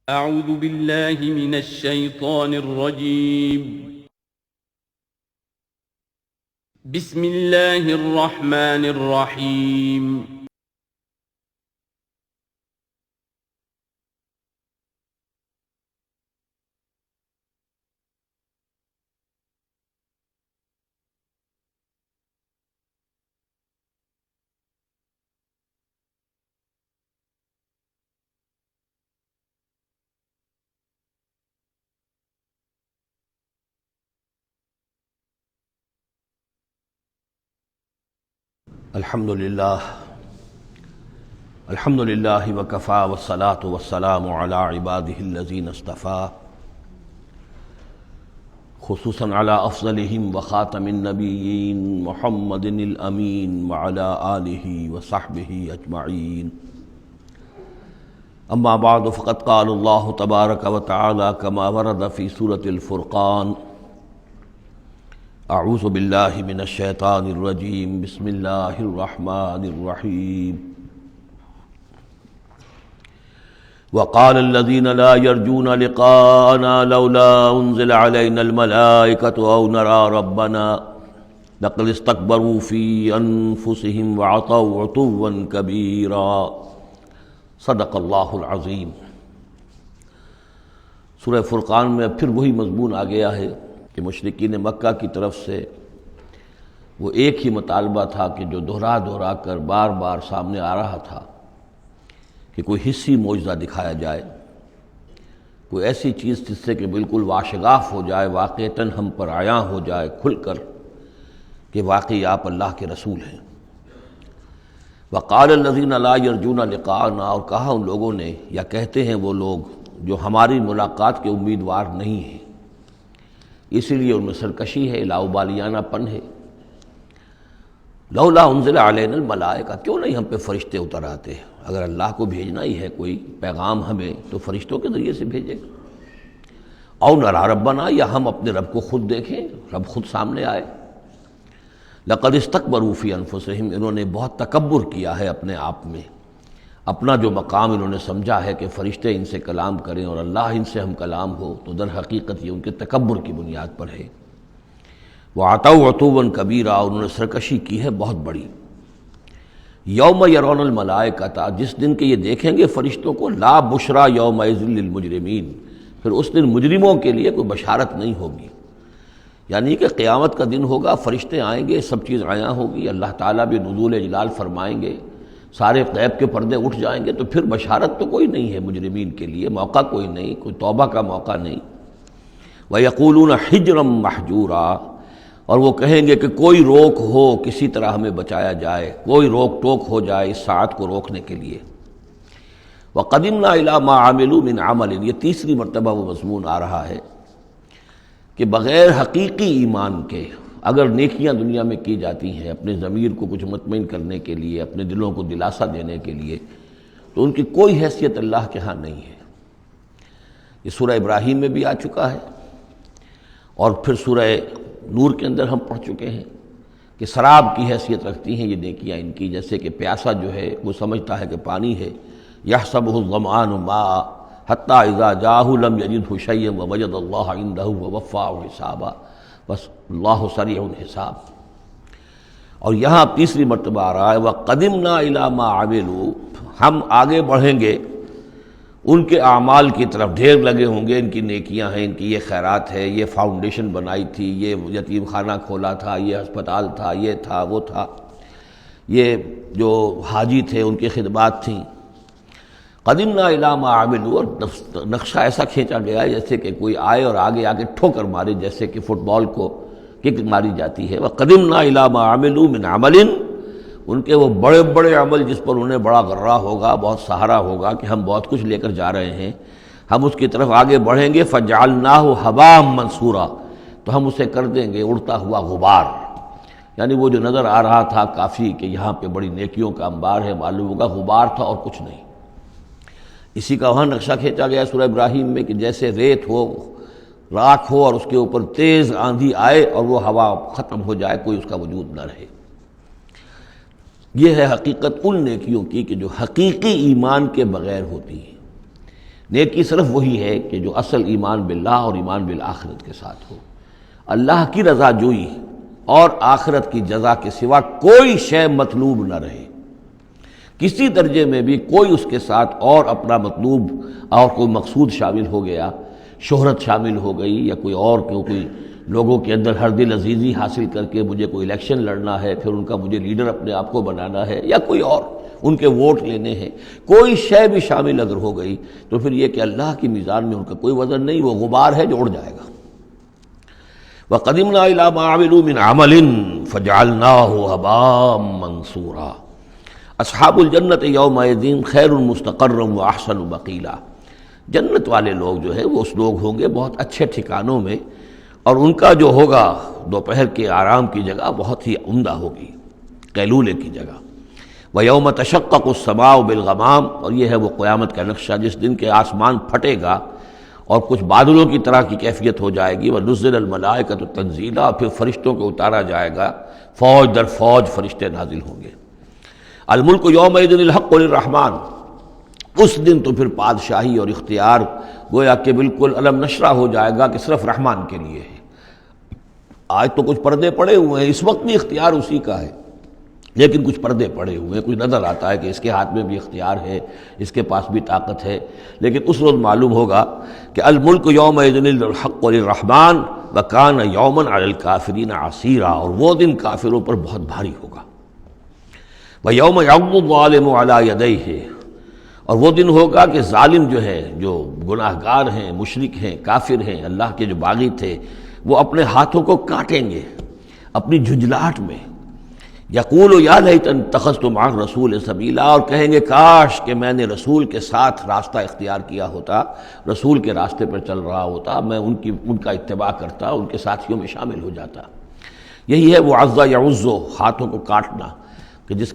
اعوذ باللہ من الشیطان الرجیم بسم اللہ الرحمن الرحیم الحمد للہ وکفا والصلاة والسلام علی عباده الذین اصطفیٰ خصوصاً علی افضلہم وخاتم النبیین محمد الامین وعلی آلہ وصحبہ اجمعین اما بعد فقد قال اللہ تبارک وتعالی کما ورد فی سورة الفرقان اعوذ باللہ من الشیطان الرجیم بسم اللہ الرحمن الرحیم وقال الذین لا يرجون لقاءنا لولا انزل علینا الملائکۃ او نرى ربنا لقد استکبروا فی انفسهم وعتوا عتوا کبیرا صدق اللہ العظیم۔ سورہ فرقان میں پھر وہی مضمون آ گیا ہے کہ مشرکین مکہ کی طرف سے وہ ایک ہی مطالبہ تھا کہ جو دہرا دہرا کر بار بار سامنے آ رہا تھا کہ کوئی حصی معجزہ دکھایا جائے، کوئی ایسی چیز جس سے کہ بالکل واشگاف ہو جائے، واقعتاً ہم پر عیاں ہو جائے کھل کر کہ واقعی آپ اللہ کے رسول ہیں۔ وقال الذین لا یرجون لقاءنا، اور کہا ان لوگوں نے یا کہتے ہیں وہ لوگ جو ہماری ملاقات کے امیدوار نہیں ہیں، اسی لیے ان میں سرکشی ہے، لاؤبالیانہ پن ہے۔ لولا انزل علینا الملائکہ، کیوں نہیں ہم پہ فرشتے اتر آتے؟ اگر اللہ کو بھیجنا ہی ہے کوئی پیغام ہمیں تو فرشتوں کے ذریعے سے بھیجے گا۔ او نری ربنا، یا ہم اپنے رب کو خود دیکھیں، رب خود سامنے آئے۔ لقد استکبروا فی انفسہم، انہوں نے بہت تکبر کیا ہے اپنے آپ میں، اپنا جو مقام انہوں نے سمجھا ہے کہ فرشتے ان سے کلام کریں اور اللہ ان سے ہم کلام ہو، تو در حقیقت یہ ان کے تکبر کی بنیاد پر ہے۔ وَعَتَوْا عُتُوًّا كَبِيرًا، انہوں نے سرکشی کی ہے بہت بڑی۔ یوم یرون الملائکۃ، جس دن کے یہ دیکھیں گے فرشتوں کو، لا بشریٰ یومئذ للمجرمین، پھر اس دن مجرموں کے لیے کوئی بشارت نہیں ہوگی۔ یعنی کہ قیامت کا دن ہوگا، فرشتے آئیں گے، سب چیز عیاں ہوگی، اللہ تعالیٰ بھی نزول جلال فرمائیں گے، سارے غیب کے پردے اٹھ جائیں گے، تو پھر بشارت تو کوئی نہیں ہے مجرمین کے لیے، موقع کوئی نہیں، کوئی توبہ کا موقع نہیں۔ وَيَقُولُونَ حِجْرًا مَحْجُورًا، اور وہ کہیں گے کہ کوئی روک ہو، کسی طرح ہمیں بچایا جائے، کوئی روک ٹوک ہو جائے اس ساعت کو روکنے کے لیے۔ وَقَدِمْنَا إِلَىٰ مَا عَمِلُوا مِنْ عَمَلٍ، یہ تیسری مرتبہ وہ مضمون آ رہا ہے کہ بغیر حقیقی ایمان کے اگر نیکیاں دنیا میں کی جاتی ہیں اپنے ضمیر کو کچھ مطمئن کرنے کے لیے، اپنے دلوں کو دلاسا دینے کے لیے، تو ان کی کوئی حیثیت اللہ کے ہاں نہیں ہے۔ یہ سورہ ابراہیم میں بھی آ چکا ہے، اور پھر سورہ نور کے اندر ہم پڑھ چکے ہیں کہ سراب کی حیثیت رکھتی ہیں یہ نیکیاں ان کی، جیسے کہ پیاسا جو ہے وہ سمجھتا ہے کہ پانی ہے، یحسبہ الظمآن ماء حتی اذا جاءہ لم یجدہ شیئا ووجد اللہ عندہ ووفاہ حسابا، بس اللہ سریع الحساب۔ اور یہاں تیسری مرتبہ آ رہا ہے وَقَدِمْنَا إِلَىٰ مَا عَمِلُوا، ہم آگے بڑھیں گے ان کے اعمال کی طرف، ڈھیر لگے ہوں گے، ان کی نیکیاں ہیں، ان کی یہ خیرات ہے، یہ فاؤنڈیشن بنائی تھی، یہ یتیم خانہ کھولا تھا، یہ ہسپتال تھا، یہ تھا وہ تھا، یہ جو حاجی تھے ان کی خدمات تھیں۔ قدمنا الی ما عملوا، اور نقشہ ایسا کھینچا گیا جیسے کہ کوئی آئے اور آگے آگے ٹھوکر مارے، جیسے کہ فٹ بال کو کک ماری جاتی ہے۔ وقدمنا الی ما عملوا من عمل، ان کے وہ بڑے بڑے عمل جس پر انہیں بڑا غرہ ہوگا، بہت سہارا ہوگا کہ ہم بہت کچھ لے کر جا رہے ہیں، ہم اس کی طرف آگے بڑھیں گے۔ فجعلناہ ھباء منثورا، تو ہم اسے کر دیں گے اڑتا ہوا غبار۔ یعنی وہ جو نظر آ رہا تھا کافی کہ یہاں پہ بڑی نیکیوں کا انبار ہے، معلوم ہوگا غبار تھا اور کچھ نہیں۔ اسی کا وہاں نقشہ کھینچا گیا سورہ ابراہیم میں کہ جیسے ریت ہو، راکھ ہو، اور اس کے اوپر تیز آندھی آئے اور وہ ہوا ختم ہو جائے، کوئی اس کا وجود نہ رہے۔ یہ ہے حقیقت ان نیکیوں کی کہ جو حقیقی ایمان کے بغیر ہوتی ہیں، نیکی صرف وہی ہے کہ جو اصل ایمان باللہ اور ایمان بالآخرت کے ساتھ ہو، اللہ کی رضا جوئی اور آخرت کی جزا کے سوا کوئی شے مطلوب نہ رہے، کسی درجے میں بھی کوئی اس کے ساتھ اور اپنا مطلوب اور کوئی مقصود شامل ہو گیا، شہرت شامل ہو گئی، یا کوئی لوگوں کے اندر ہر دل عزیزی حاصل کر کے مجھے کوئی الیکشن لڑنا ہے، پھر ان کا مجھے لیڈر اپنے آپ کو بنانا ہے، یا کوئی اور ان کے ووٹ لینے ہیں، کوئی شے بھی شامل اگر ہو گئی تو پھر یہ کہ اللہ کی میزان میں ان کا کوئی وزن نہیں، وہ غبار ہے جو اڑ جائے گا۔ وَقَدِمْنَا إِلَىٰ مَا عَمِلُوا مِنْ عَمَلٍ فَجَعَلْنَاهُ هَبَاءً مَنْثُورًا۔ اصحاب الجنت یومئذ خیر مستقرا واحسن مقیلا، جنت والے لوگ جو ہے وہ اس لوگ ہوں گے بہت اچھے ٹھکانوں میں، اور ان کا جو ہوگا دوپہر کے آرام کی جگہ بہت ہی عمدہ ہوگی، قیلولے کی جگہ۔ وَيَوْمَ تَشَقَّقُ السَّمَاءُ بِالْغَمَامِ، اور یہ ہے وہ قیامت کا نقشہ جس دن کے آسمان پھٹے گا اور کچھ بادلوں کی طرح کی کیفیت ہو جائے گی۔ وَنُزِّلَ الْمَلَائِكَةُ تَنزِيلًا، پھر فرشتوں کو اتارا جائے گا، فوج در فوج فرشتے نازل ہوں گے۔ الملک یومئذ الحق للرحمن، اس دن تو پھر بادشاہی اور اختیار گویا کہ بالکل علم نشرہ ہو جائے گا کہ صرف رحمان کے لیے ہے۔ آج تو کچھ پردے پڑے ہوئے ہیں، اس وقت بھی اختیار اسی کا ہے، لیکن کچھ پردے پڑے ہوئے ہیں، کچھ نظر آتا ہے کہ اس کے ہاتھ میں بھی اختیار ہے، اس کے پاس بھی طاقت ہے، لیکن اس روز معلوم ہوگا کہ الملک یومئذ الحق للرحمن وکان یوما علی الکافرین عسیرا، اور وہ دن کافروں پر بہت بھاری ہوگا۔ وَيَوْمَ يَعْضُ الظَّالِمُ عَلَىٰ يَدَيْهِ، اور وہ دن ہوگا کہ ظالم جو ہے، جو گناہ گار ہیں، مشرک ہیں، کافر ہیں، اللہ کے جو باغی تھے، وہ اپنے ہاتھوں کو کاٹیں گے اپنی جھنجھلاہٹ میں۔ یقول یا لیتنی اتخذت مع الرسول سبیلا، اور کہیں گے کاش کہ میں نے رسول کے ساتھ راستہ اختیار کیا ہوتا، رسول کے راستے پر چل رہا ہوتا، میں ان کا اتباع کرتا، ان کے ساتھیوں میں شامل ہو جاتا۔ یہی ہے وہ عز یعز، ہاتھوں کو کاٹنا، کہ جس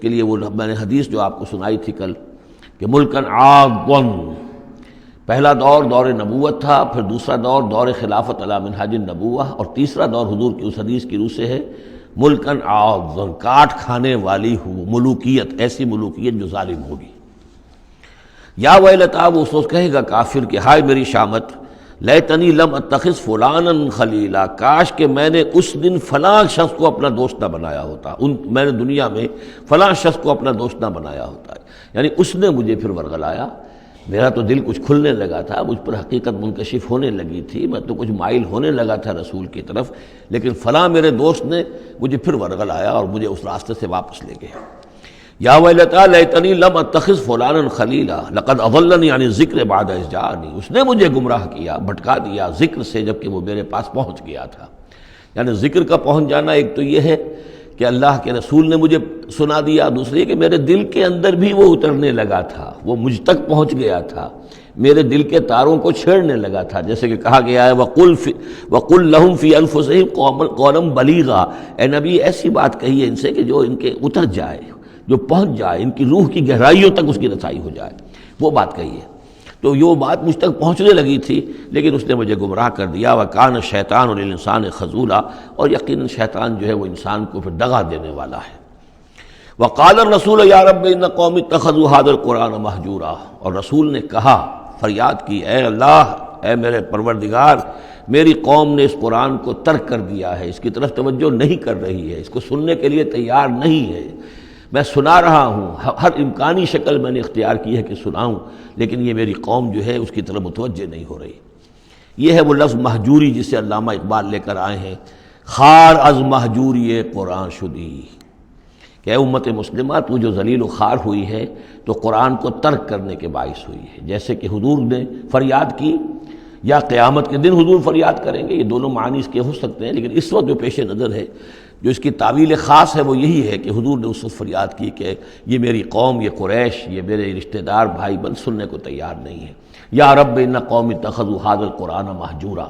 کے لیے وہ میں نے حدیث جو آپ کو سنائی تھی کل کہ ملکن عاضن، پہلا دور دور نبوت تھا، پھر دوسرا دور دور خلافت علی منہاج النبوہ، اور تیسرا دور حضور کی اس حدیث کی روح سے ہے ملکن عاضن، کاٹ کھانے والی ملوکیت، ایسی ملوکیت جو ظالم ہوگی۔ یا ویلتا، وہ سوچ کہے گا کافر کہ ہائے میری شامت، لیتنی لم اتخذ فلانا خلیلا، کاش کہ میں نے اس دن فلاں شخص کو اپنا دوست نہ بنایا ہوتا، میں نے دنیا میں فلاں شخص کو اپنا دوست نہ بنایا ہوتا، یعنی اس نے مجھے پھر ورغلایا، میرا تو دل کچھ کھلنے لگا تھا، مجھ پر حقیقت منکشف ہونے لگی تھی، میں تو کچھ مائل ہونے لگا تھا رسول کی طرف، لیکن فلاں میرے دوست نے مجھے پھر ورغلایا اور مجھے اس راستے سے واپس لے گئے۔ یا ویلتا لیتنی لم اتخذ فلانا خلیلا لقد اضلنی عن الذکر بعد اذ جاءنی، اس نے مجھے گمراہ کیا، بھٹکا دیا ذکر سے جبکہ وہ میرے پاس پہنچ گیا تھا۔ یعنی ذکر کا پہنچ جانا ایک تو یہ ہے کہ اللہ کے رسول نے مجھے سنا دیا، دوسری کہ میرے دل کے اندر بھی وہ اترنے لگا تھا، وہ مجھ تک پہنچ گیا تھا، میرے دل کے تاروں کو چھیڑنے لگا تھا، جیسے کہ کہا گیا ہے وَقُلْ لَهُمْ فِي أَنفُسِهِمْ قَوْلًا بَلِيغًا، اے نبی ایسی بات کہیے ان سے کہ جو ان کے اتر جائے، جو پہنچ جائے، ان کی روح کی گہرائیوں تک اس کی رسائی ہو جائے، وہ بات کہیے۔ تو یہ بات مجھ تک پہنچنے لگی تھی، لیکن اس نے مجھے گمراہ کر دیا۔ وَكَانَ الشَّيْطَانُ لِلْإِنسَانِ خَذُولًا، اور یقیناً شیطان جو ہے وہ انسان کو پھر دغا دینے والا ہے۔ وَقَالَ الرَّسُولُ يَا رَبِّ إِنَّ قَوْمِي اتَّخَذُوا هَٰذَا الْقُرْآنَ مَهْجُورًا، اور رسول نے کہا، فریاد کی، اے اللہ، اے میرے پروردگار، میری قوم نے اس قرآن کو ترک کر دیا ہے، اس کی طرف توجہ نہیں کر رہی ہے، اس کو سننے کے لیے تیار نہیں ہے۔ میں سنا رہا ہوں، ہر امکانی شکل میں نے اختیار کی ہے کہ سناؤں، لیکن یہ میری قوم جو ہے اس کی طرف متوجہ نہیں ہو رہی۔ یہ ہے وہ لفظ مہجوری جسے علامہ اقبال لے کر آئے ہیں، خار از مہجوری قرآن شدی، کہ اے امت مسلمہ تو جو ذلیل و خوار ہوئی ہے تو قرآن کو ترک کرنے کے باعث ہوئی ہے۔ جیسے کہ حضور نے فریاد کی، یا قیامت کے دن حضور فریاد کریں گے، یہ دونوں معنی اس کے ہو سکتے ہیں، لیکن اس وقت جو پیش نظر ہے، جو اس کی تعویل خاص ہے، وہ یہی ہے کہ حضور نے اس وقت فریاد کی کہ یہ میری قوم، یہ قریش، یہ میرے رشتہ دار بھائی بند سننے کو تیار نہیں ہے۔ یا رب ان قوم اتخذوا هذا القرآن مہجورا،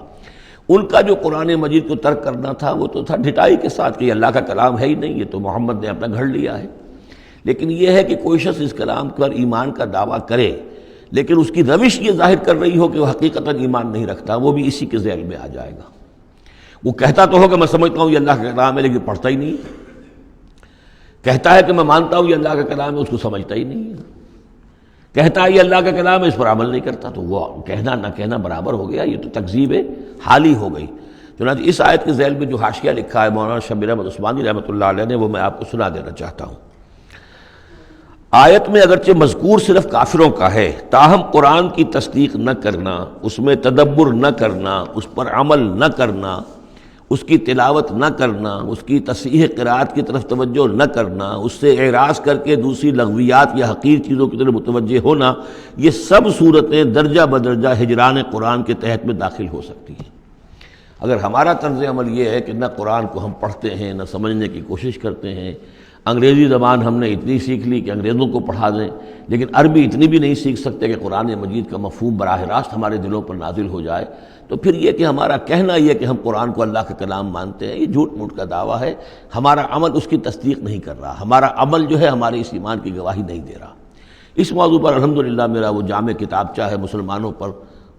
ان کا جو قرآن مجید کو ترک کرنا تھا وہ تو تھا ڈھٹائی کے ساتھ کہ یہ اللہ کا کلام ہے ہی نہیں، یہ تو محمد نے اپنا گھڑ لیا ہے۔ لیکن یہ ہے کہ کوئی شخص اس کلام پر ایمان کا دعویٰ کرے، لیکن اس کی روش یہ ظاہر کر رہی ہو کہ وہ حقیقتاً ایمان نہیں رکھتا، وہ بھی اسی کے ذیل میں آ جائے گا۔ وہ کہتا تو ہوگا میں سمجھتا ہوں یہ اللہ کا کلام ہے، لیکن پڑھتا ہی نہیں، کہتا ہے کہ میں مانتا ہوں یہ اللہ کا کلام ہے، اس کو سمجھتا ہی نہیں ہے۔ کہتا ہے یہ اللہ کا کلام ہے، اس پر عمل نہیں کرتا، تو وہ کہنا نہ کہنا برابر ہو گیا، یہ تو تکذیب حالی ہو گئی۔ چنانچہ اس آیت کے ذیل میں جو حاشیہ لکھا ہے مولانا شبیر احمد عثمانی رحمۃ اللہ علیہ نے، وہ میں آپ کو سنا دینا چاہتا ہوں۔ آیت میں اگرچہ مذکور صرف کافروں کا ہے، تاہم قرآن کی تصدیق نہ کرنا، اس میں تدبر نہ کرنا، اس پر عمل نہ کرنا، اس کی تلاوت نہ کرنا، اس کی تصحیح قرات کی طرف توجہ نہ کرنا، اس سے اعراض کر کے دوسری لغویات یا حقیر چیزوں کی طرف متوجہ ہونا، یہ سب صورتیں درجہ بدرجہ ہجران قرآن کے تحت میں داخل ہو سکتی ہیں۔ اگر ہمارا طرز عمل یہ ہے کہ نہ قرآن کو ہم پڑھتے ہیں، نہ سمجھنے کی کوشش کرتے ہیں، انگریزی زبان ہم نے اتنی سیکھ لی کہ انگریزوں کو پڑھا دیں، لیکن عربی اتنی بھی نہیں سیکھ سکتے کہ قرآن مجید کا مفہوم براہ راست ہمارے دلوں پر نازل ہو جائے، تو پھر یہ کہ ہمارا کہنا یہ کہ ہم قرآن کو اللہ کا کلام مانتے ہیں، یہ جھوٹ موٹ کا دعویٰ ہے۔ ہمارا عمل اس کی تصدیق نہیں کر رہا، ہمارا عمل جو ہے ہمارے اس ایمان کی گواہی نہیں دے رہا۔ اس موضوع پر الحمدللہ میرا وہ جامع کتابچہ ہے مسلمانوں پر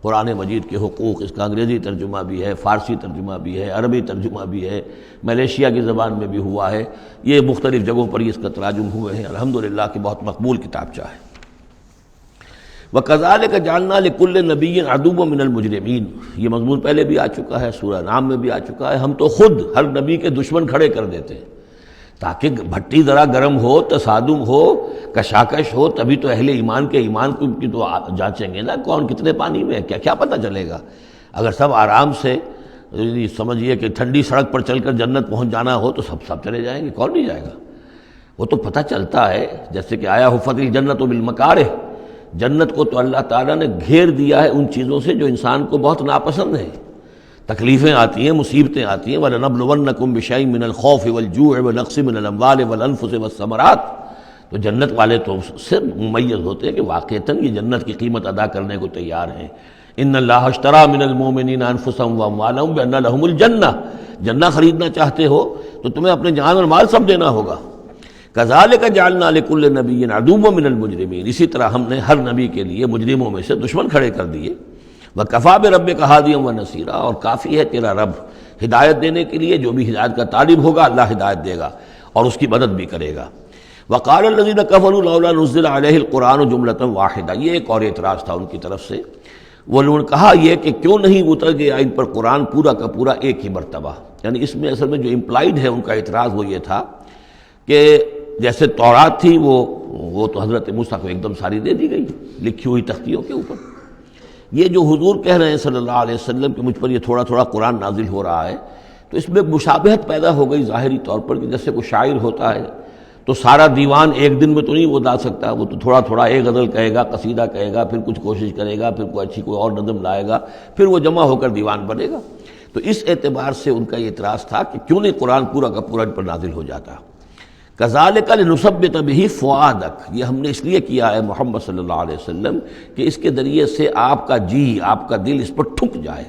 قرآن مجید کے حقوق، اس کا انگریزی ترجمہ بھی ہے، فارسی ترجمہ بھی ہے، عربی ترجمہ بھی ہے، ملیشیا کی زبان میں بھی ہوا ہے، یہ مختلف جگہوں پر اس کا تراجم ہوئے ہیں، الحمدللہ کہ بہت مقبول کتابچہ ہے۔ وَكَذَلِكَ جَعَلْنَا لِكُلِّ نَبِيٍّ عَدُوًّا مِّنَ الْمُجْرِمِينَ، یہ مضمون پہلے بھی آ چکا ہے، سورہ نام میں بھی آ چکا ہے۔ ہم تو خود ہر نبی کے دشمن کھڑے کر دیتے ہیں تاکہ بھٹی ذرا گرم ہو، تصادم ہو، کشاکش ہو، تبھی تو اہل ایمان کے ایمان کی تو جانچیں گے نا کون کتنے پانی میں ہے، کیا پتہ چلے گا۔ اگر سب آرام سے سمجھیے کہ ٹھنڈی سڑک پر چل کر جنت پہنچ جانا ہو تو سب چلے جائیں گے، کون نہیں جائے گا؟ وہ تو پتہ چلتا ہے، جیسے کہ آیا حفت الجنت بالمکارہ، جنت کو تو اللہ تعالیٰ نے گھیر دیا ہے ان چیزوں سے جو انسان کو بہت ناپسند ہیں۔ تکلیفیں آتی ہیں، مصیبتیں آتی ہیں، وَلَنَبْلُوَنَّكُمْ بِشَيْءٍ مِّنَ الْخَوْفِ وَالْجُوعِ وَنَقْصٍ مِّنَ الْأَمْوَالِ وَالْأَنفُسِ وَالثَّمَرَاتِ، تو جنت والے تو سے ممیز ہوتے ہیں کہ واقعتاً یہ جنت کی قیمت ادا کرنے کو تیار ہیں۔ ان اللہ اشترى من المؤمنین انفسهم واموالهم بان لهم الجنہ، جنہ خریدنا چاہتے ہو تو تمہیں اپنے جان اور مال سب دینا ہوگا۔ کذالک جعلنا لکل نبی عدوا من المجرمین، اسی طرح ہم نے ہر نبی کے لیے مجرموں میں سے دشمن کھڑے کر دیے۔ وکفیٰ بربک ہادیا ونصیرا، اور کافی ہے تیرا رب ہدایت دینے کے لیے، جو بھی ہدایت کا طالب ہوگا اللہ ہدایت دے گا اور اس کی مدد بھی کرے گا۔ وقال الذین کفروا لولا نزل علیہ القرآن جملۃ واحدہ، یہ ایک اور اعتراض تھا ان کی طرف سے، وہ لوگوں نے کہا یہ کہ کیوں نہیں اتر گیا ان پر قرآن پورا کا پورا ایک ہی مرتبہ، یعنی اس میں اصل میں جو امپلائڈ ہے ان کا اعتراض وہ یہ تھا کہ جیسے تورات تھی وہ تو حضرت موسیٰ کو ایک دم ساری دے دی گئی لکھی ہوئی تختیوں کے اوپر، یہ جو حضور کہہ رہے ہیں صلی اللہ علیہ وسلم کہ مجھ پر یہ تھوڑا تھوڑا قرآن نازل ہو رہا ہے، تو اس میں مشابہت پیدا ہو گئی ظاہری طور پر کہ جیسے کوئی شاعر ہوتا ہے تو سارا دیوان ایک دن میں تو نہیں وہ ڈال سکتا، وہ تو تھوڑا تھوڑا ایک غزل کہے گا، قصیدہ کہے گا، پھر کچھ کوشش کرے گا، پھر کوئی اچھی کوئی اور نظم لائے گا، پھر وہ جمع ہو کر دیوان بنے گا۔ تو اس اعتبار سے ان کا یہ اعتراض تھا کہ کیوں نہیں قرآن پورا کا پورا ان پر نازل ہو جاتا۔ کذالک لنثبت بہ فؤادک، یہ ہم نے اس لیے کیا ہے محمد صلی اللہ علیہ وسلم کہ اس کے ذریعے سے آپ کا جی، آپ کا دل اس پر ٹھک جائے۔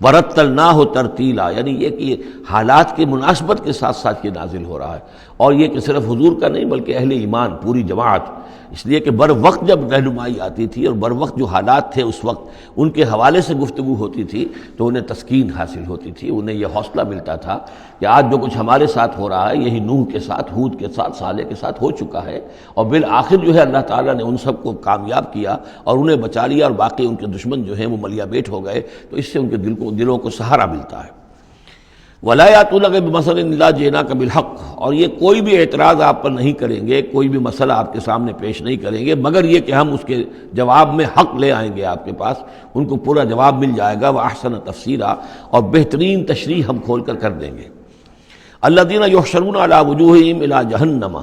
ورتلناہ ترتیلا، یعنی یہ کہ حالات کی مناسبت کے ساتھ ساتھ یہ نازل ہو رہا ہے، اور یہ کہ صرف حضور کا نہیں بلکہ اہل ایمان پوری جماعت، اس لیے کہ بر وقت جب رہنمائی آتی تھی اور بر وقت جو حالات تھے اس وقت ان کے حوالے سے گفتگو ہوتی تھی تو انہیں تسکین حاصل ہوتی تھی، انہیں یہ حوصلہ ملتا تھا کہ آج جو کچھ ہمارے ساتھ ہو رہا ہے یہی نوح کے ساتھ، ہود کے ساتھ، صالح کے ساتھ ہو چکا ہے، اور بالآخر جو ہے اللہ تعالیٰ نے ان سب کو کامیاب کیا اور انہیں بچا لیا، اور باقی ان کے دشمن جو ہیں وہ ملیا بیٹ ہو گئے، تو اس سے ان کے دلوں کو سہارا ملتا ہے۔ وَلَا يَأْتُونَكَ بِمَثَلٍ إِلَّا جِئْنَاكَ بِالْحَقِّ، اور یہ کوئی بھی اعتراض آپ پر نہیں کریں گے، کوئی بھی مسئلہ آپ کے سامنے پیش نہیں کریں گے مگر یہ کہ ہم اس کے جواب میں حق لے آئیں گے آپ کے پاس، ان کو پورا جواب مل جائے گا، وَأَحْسَنَ تَفْسِيرًا، اور بہترین تشریح ہم کھول کر دیں گے۔ الَّذِينَ يُحْشَرُونَ عَلَىٰ وُجُوهِهِمْ إِلَىٰ جَهَنَّمَ،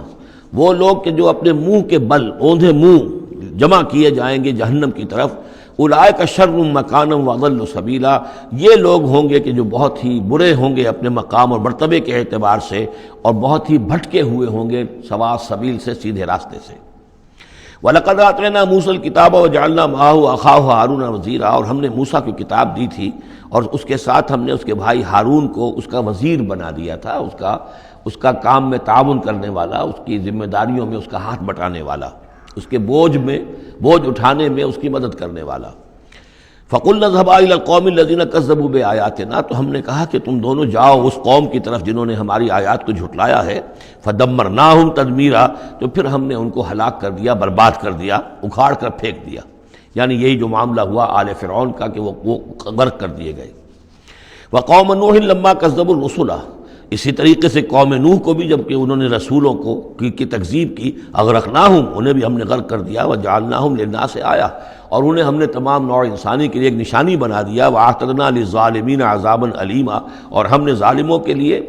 وہ لوگ کہ جو اپنے منہ کے بل، اوندھے منہ جمع کیے جائیں گے جہنم کی طرف۔ اولئک شر مکانا واضل سبیلا، یہ لوگ ہوں گے کہ جو بہت ہی برے ہوں گے اپنے مقام اور مرتبے کے اعتبار سے، اور بہت ہی بھٹکے ہوئے ہوں گے سوا سبیل سے، سیدھے راستے سے۔ وَلَقَدْ آتَيْنَا مُوسَى الْكِتَابَ وَجَعَلْنَا مَعَهُ أَخَاهُ هَارُونَ وَزِيرًا، اور ہم نے موسیٰ کی کتاب دی تھی اور اس کے ساتھ ہم نے اس کے بھائی ہارون کو اس کا وزیر بنا دیا تھا، اس کا کام میں تعاون کرنے والا، اس کی ذمہ داریوں میں اس کا ہاتھ بٹانے والا، اس کے بوجھ اٹھانے میں اس کی مدد کرنے والا۔ فَقُلْنَا اذْهَبَا إِلَى الْقَوْمِ الَّذِينَ كَذَّبُوا بِآيَاتِنَا، تو ہم نے کہا کہ تم دونوں جاؤ اس قوم کی طرف جنہوں نے ہماری آیات کو جھٹلایا ہے، فَدَمَّرْنَاهُمْ تَدْمِيرًا، تو پھر ہم نے ان کو ہلاک کر دیا، برباد کر دیا، اکھاڑ کر پھینک دیا. یعنی یہی جو معاملہ ہوا آل فرعون کا کہ وہ غرق کر دیے گئے. وَقَوْمَ نُوحٍ لَمَّا كَذَّبُوا الرُّسُلَ، اسی طریقے سے قوم نوح کو بھی جب کہ انہوں نے رسولوں کی تکذیب کی، اغرقناہم، انہیں بھی ہم نے غرق کر دیا. وجعلناہم للناس آیہ، اور انہیں ہم نے تمام نوع انسانی کے لیے ایک نشانی بنا دیا. واعتدنا للظالمین عذابا علیما، اور ہم نے ظالموں کے لیے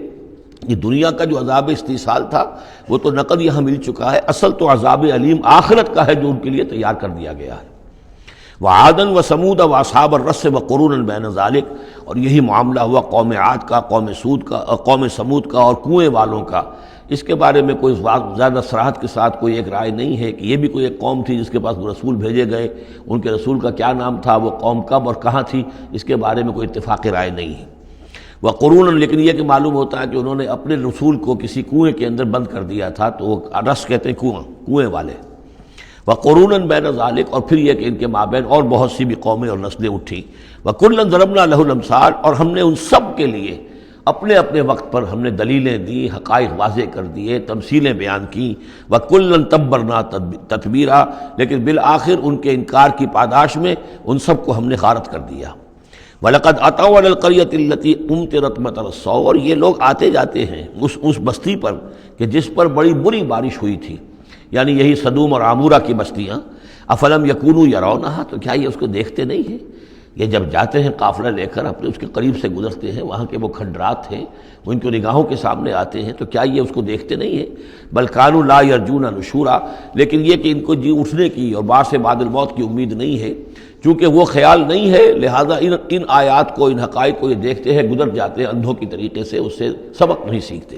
یہ دنیا کا جو عذاب استیصال تھا وہ تو نقد یہاں مل چکا ہے، اصل تو عذاب علیم آخرت کا ہے جو ان کے لیے تیار کر دیا گیا ہے. وعادا وثمود واصحاب الرس وقرونا بین ذلک، اور یہی معاملہ ہوا قوم عاد کا، قوم سمود کا اور کنویں والوں کا. اس کے بارے میں کوئی زیادہ صراحت کے ساتھ کوئی ایک رائے نہیں ہے کہ یہ بھی کوئی ایک قوم تھی جس کے پاس وہ رسول بھیجے گئے، ان کے رسول کا کیا نام تھا، وہ قوم کب اور کہاں تھی، اس کے بارے میں کوئی اتفاقی رائے نہیں ہے. وقرونا، لیکن یہ کہ معلوم ہوتا ہے کہ انہوں نے اپنے رسول کو کسی کنویں کے اندر بند کر دیا تھا، تو وہ رس کہتے ہیں کنویں والے. وقرونا بین ذالک، اور پھر یہ کہ ان کے مابین اور بہت سی بھی قومیں اور نسلیں اٹھیں. وکلا ضربنا لہ الامثال، اور ہم نے ان سب کے لیے اپنے اپنے وقت پر ہم نے دلیلیں دی، حقائق واضح کر دیے، تمثیلیں بیان کیں. وکلا تبرنا تتبیرا، لیکن بالآخر ان کے انکار کی پاداش میں ان سب کو ہم نے غارت کر دیا. وَلَقَدْ أَتَوْا عَلَى الْقَرْيَةِ الَّتِي أُمْطِرَتْ مَطَرَ السَّوْءِ، اور یہ لوگ آتے جاتے ہیں اس بستی پر کہ جس پر بڑی بری بارش ہوئی تھی، یعنی یہی صدوم اور عامورہ کی بستیاں. افلم یکونوا یرونہا، تو کیا یہ اس کو دیکھتے نہیں ہیں؟ یہ جب جاتے ہیں قافلہ لے کر اپنے اس کے قریب سے گزرتے ہیں، وہاں کے وہ کھنڈرات ہیں وہ ان کی نگاہوں کے سامنے آتے ہیں، تو کیا یہ اس کو دیکھتے نہیں ہیں؟ بل کانوا لا یرجون نشورا، لیکن یہ کہ ان کو جی اٹھنے کی اور بعث بعد الموت کی امید نہیں ہے، چونکہ وہ خیال نہیں ہے، لہذا ان آیات کو، ان حقائق کو یہ دیکھتے ہیں، گزر جاتے ہیں اندھوں کی طریقے سے، اس سے سبق نہیں سیکھتے.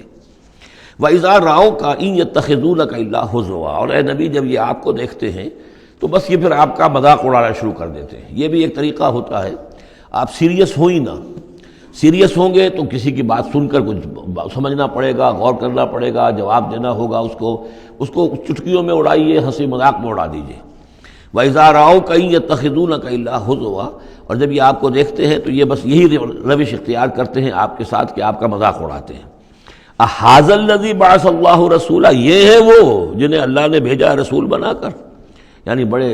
وَإِذَا رَأَوْكَ إِن يَتَّخِذُونَكَ إِلَّا هُزُوًا، اور اے نبی جب یہ آپ کو دیکھتے ہیں تو بس یہ پھر آپ کا مذاق اڑانا شروع کر دیتے ہیں. یہ بھی ایک طریقہ ہوتا ہے، آپ سیریس ہو ہی نہ، سیریس ہوں گے تو کسی کی بات سن کر کچھ سمجھنا پڑے گا، غور کرنا پڑے گا، جواب دینا ہوگا اس کو چٹکیوں میں اڑائیے، ہنسی مذاق میں اڑا دیجیے. وَإِذَا رَأَوْكَ إِن يَتَّخِذُونَكَ إِلَّا هُزُوًا، اور جب یہ آپ کو دیکھتے ہیں تو یہ بس یہی روش اختیار کرتے ہیں آپ کے ساتھ کہ آپ کا مذاق اڑاتے ہیں. اَهَٰذَا الَّذِي بَعَثَ اللَّهُ رَسُولًا، یہ ہے وہ جنہیں اللہ نے بھیجا رسول بنا کر، یعنی بڑے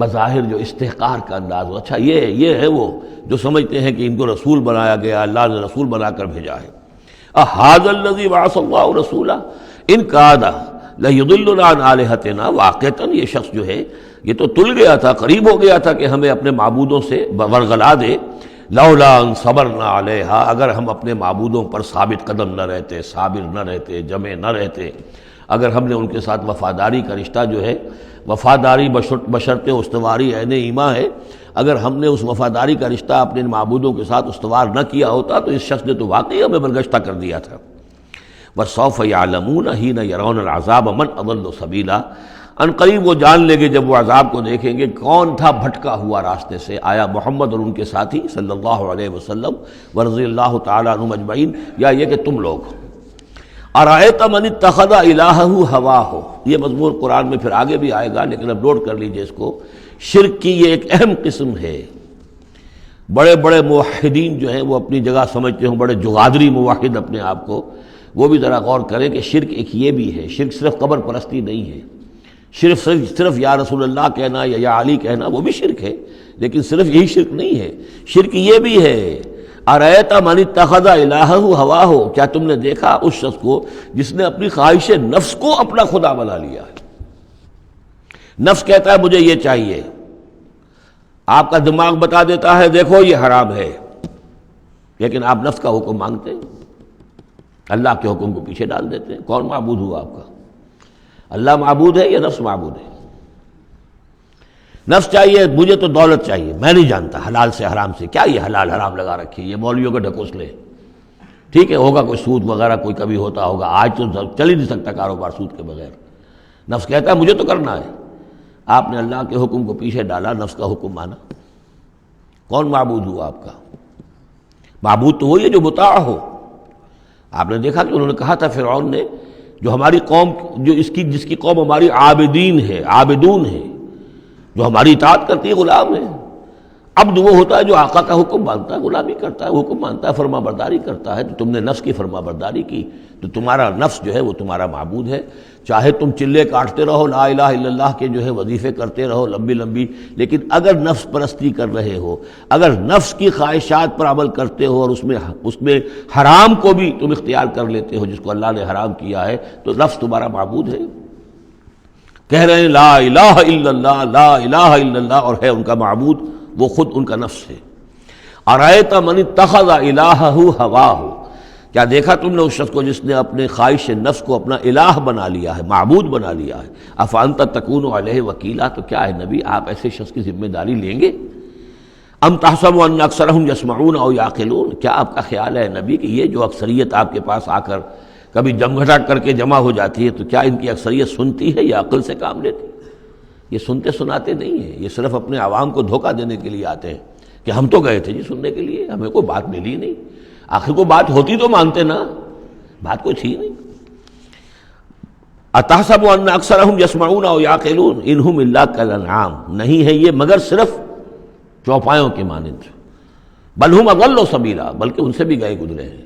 بظاہر جو استحقار کا انداز ہو. اچھا یہ ہے وہ جو سمجھتے ہیں کہ ان کو رسول بنایا گیا، اللہ نے رسول بنا کر بھیجا ہے. اَهَٰذَا الَّذِي بَعَثَ اللَّهُ رَسُولًا إِن كَادَ لَيُضِلُّنَا عَنْ آلِهَتِنَا، واقعتاً یہ شخص جو ہے یہ تو تل گیا تھا، قریب ہو گیا تھا کہ ہمیں اپنے معبودوں سے ورغلا دے. لولا ان صبرنا علیہا، اگر ہم اپنے معبودوں پر ثابت قدم نہ رہتے، صابر نہ رہتے، جمع نہ رہتے، اگر ہم نے ان کے ساتھ وفاداری کا رشتہ جو ہے، وفاداری بشرط استواری عین ایمان ہے، اگر ہم نے اس وفاداری کا رشتہ اپنے معبودوں کے ساتھ استوار نہ کیا ہوتا تو اس شخص نے تو واقعی ہمیں برگشتہ کر دیا تھا. وَسَوْفَ يَعْلَمُونَ حِينَ يَرَوْنَ الْعَذَابَ مَنْ أَضَلُّ سَبِيلًا، ان قریب وہ جان لیں گے جب وہ عذاب کو دیکھیں گے کون تھا بھٹکا ہوا راستے سے. آیا محمد اور ان کے ساتھی صلی اللہ علیہ وسلم ورضی اللہ تعالیٰ عنہم اجمعین، یا یہ کہ تم لوگ. ارأیت من اتخذ الہہ ہواہ، یہ مضمون قرآن میں پھر آگے بھی آئے گا، لیکن اب نوٹ کر لیجئے اس کو. شرک کی یہ ایک اہم قسم ہے. بڑے بڑے موحدین جو ہیں وہ اپنی جگہ سمجھتے ہوں، بڑے جغادری موحد اپنے آپ کو، وہ بھی ذرا غور کریں کہ شرک ایک یہ بھی ہے. شرک صرف قبر پرستی نہیں ہے، صرف یا رسول اللہ کہنا یا علی کہنا وہ بھی شرک ہے، لیکن صرف یہی شرک نہیں ہے، شرک یہ بھی ہے. ارأیت من اتخذ الہہ ہواہ، کیا تم نے دیکھا اس شخص کو جس نے اپنی خواہش نفس کو اپنا خدا بنا لیا ہے. نفس کہتا ہے مجھے یہ چاہیے، آپ کا دماغ بتا دیتا ہے دیکھو یہ حرام ہے، لیکن آپ نفس کا حکم مانگتے ہیں، اللہ کے حکم کو پیچھے ڈال دیتے ہیں. کون معبود ہوا آپ کا؟ اللہ معبود ہے یا نفس معبود ہے؟ نفس چاہیے مجھے تو دولت چاہیے، میں نہیں جانتا حلال سے حرام سے، کیا یہ حلال حرام لگا رکھی، یہ مولویوں کے ڈھکوسلے. ٹھیک ہے ہوگا کوئی سود وغیرہ کوئی کبھی ہوتا ہوگا، آج تو چل ہی نہیں سکتا کاروبار سود کے بغیر. نفس کہتا ہے مجھے تو کرنا ہے، آپ نے اللہ کے حکم کو پیچھے ڈالا، نفس کا حکم مانا. کون معبود ہوا آپ کا؟ معبود تو وہی ہے جو مطاع ہو. آپ نے دیکھا کہ انہوں نے کہا تھا فرعون نے، جو ہماری قوم جو جس کی قوم ہماری عابدین ہے، عابدون ہے، جو ہماری اطاعت کرتی ہے، غلام ہے. عبد وہ ہوتا ہے جو آقا کا حکم مانتا ہے، غلامی کرتا ہے، حکم مانتا ہے، فرما برداری کرتا ہے۔ تو تم نے نفس کی فرما برداری کی تو تمہارا نفس جو ہے وہ تمہارا معبود ہے۔ چاہے تم چلے کاٹتے رہو، لا الہ الا اللہ کے جو ہے وظیفے کرتے رہو لمبی لمبی، لیکن اگر نفس پرستی کر رہے ہو، اگر نفس کی خواہشات پر عمل کرتے ہو اور اس میں حرام کو بھی تم اختیار کر لیتے ہو جس کو اللہ نے حرام کیا ہے، تو نفس تمہارا معبود ہے۔ کہہ رہے ہیں لا الہ الا اللہ، لا الہ الا اللہ، اور ہے ان کا معبود وہ خود ان کا نفس ہے۔ ارأیت من اتخذ الہہ ہواہ، کیا دیکھا تم نے اس شخص کو جس نے اپنے خواہش نفس کو اپنا الہ بنا لیا ہے، معبود بنا لیا ہے۔ افانت تکون علیہ وکیلا، تو کیا ہے نبی آپ ایسے شخص کی ذمہ داری لیں گے؟ ام تحسب ان اکثرهم یسمعون او یعقلون، کیا آپ کا خیال ہے نبی کہ یہ جو اکثریت آپ کے پاس آ کر کبھی جمگھٹا کر کے جمع ہو جاتی ہے، تو کیا ان کی اکثریت سنتی ہے یا عقل سے کام لیتی ہے؟ یہ سنتے سناتے نہیں ہیں، یہ صرف اپنے عوام کو دھوکہ دینے کے لیے آتے ہیں کہ ہم تو گئے تھے جی سننے کے لیے، ہمیں کوئی بات ملی نہیں۔ آخر کو بات ہوتی تو مانتے نا، بات کوئی تھی نہیں۔ اتحسب ان اکثرهم یسمعون او یعقلون انہم الا کالانعام، نہیں ہے یہ مگر صرف چوپایوں کے مانند، بل ہم اضل سبیلا، بلکہ ان سے بھی گئے گزرے ہیں۔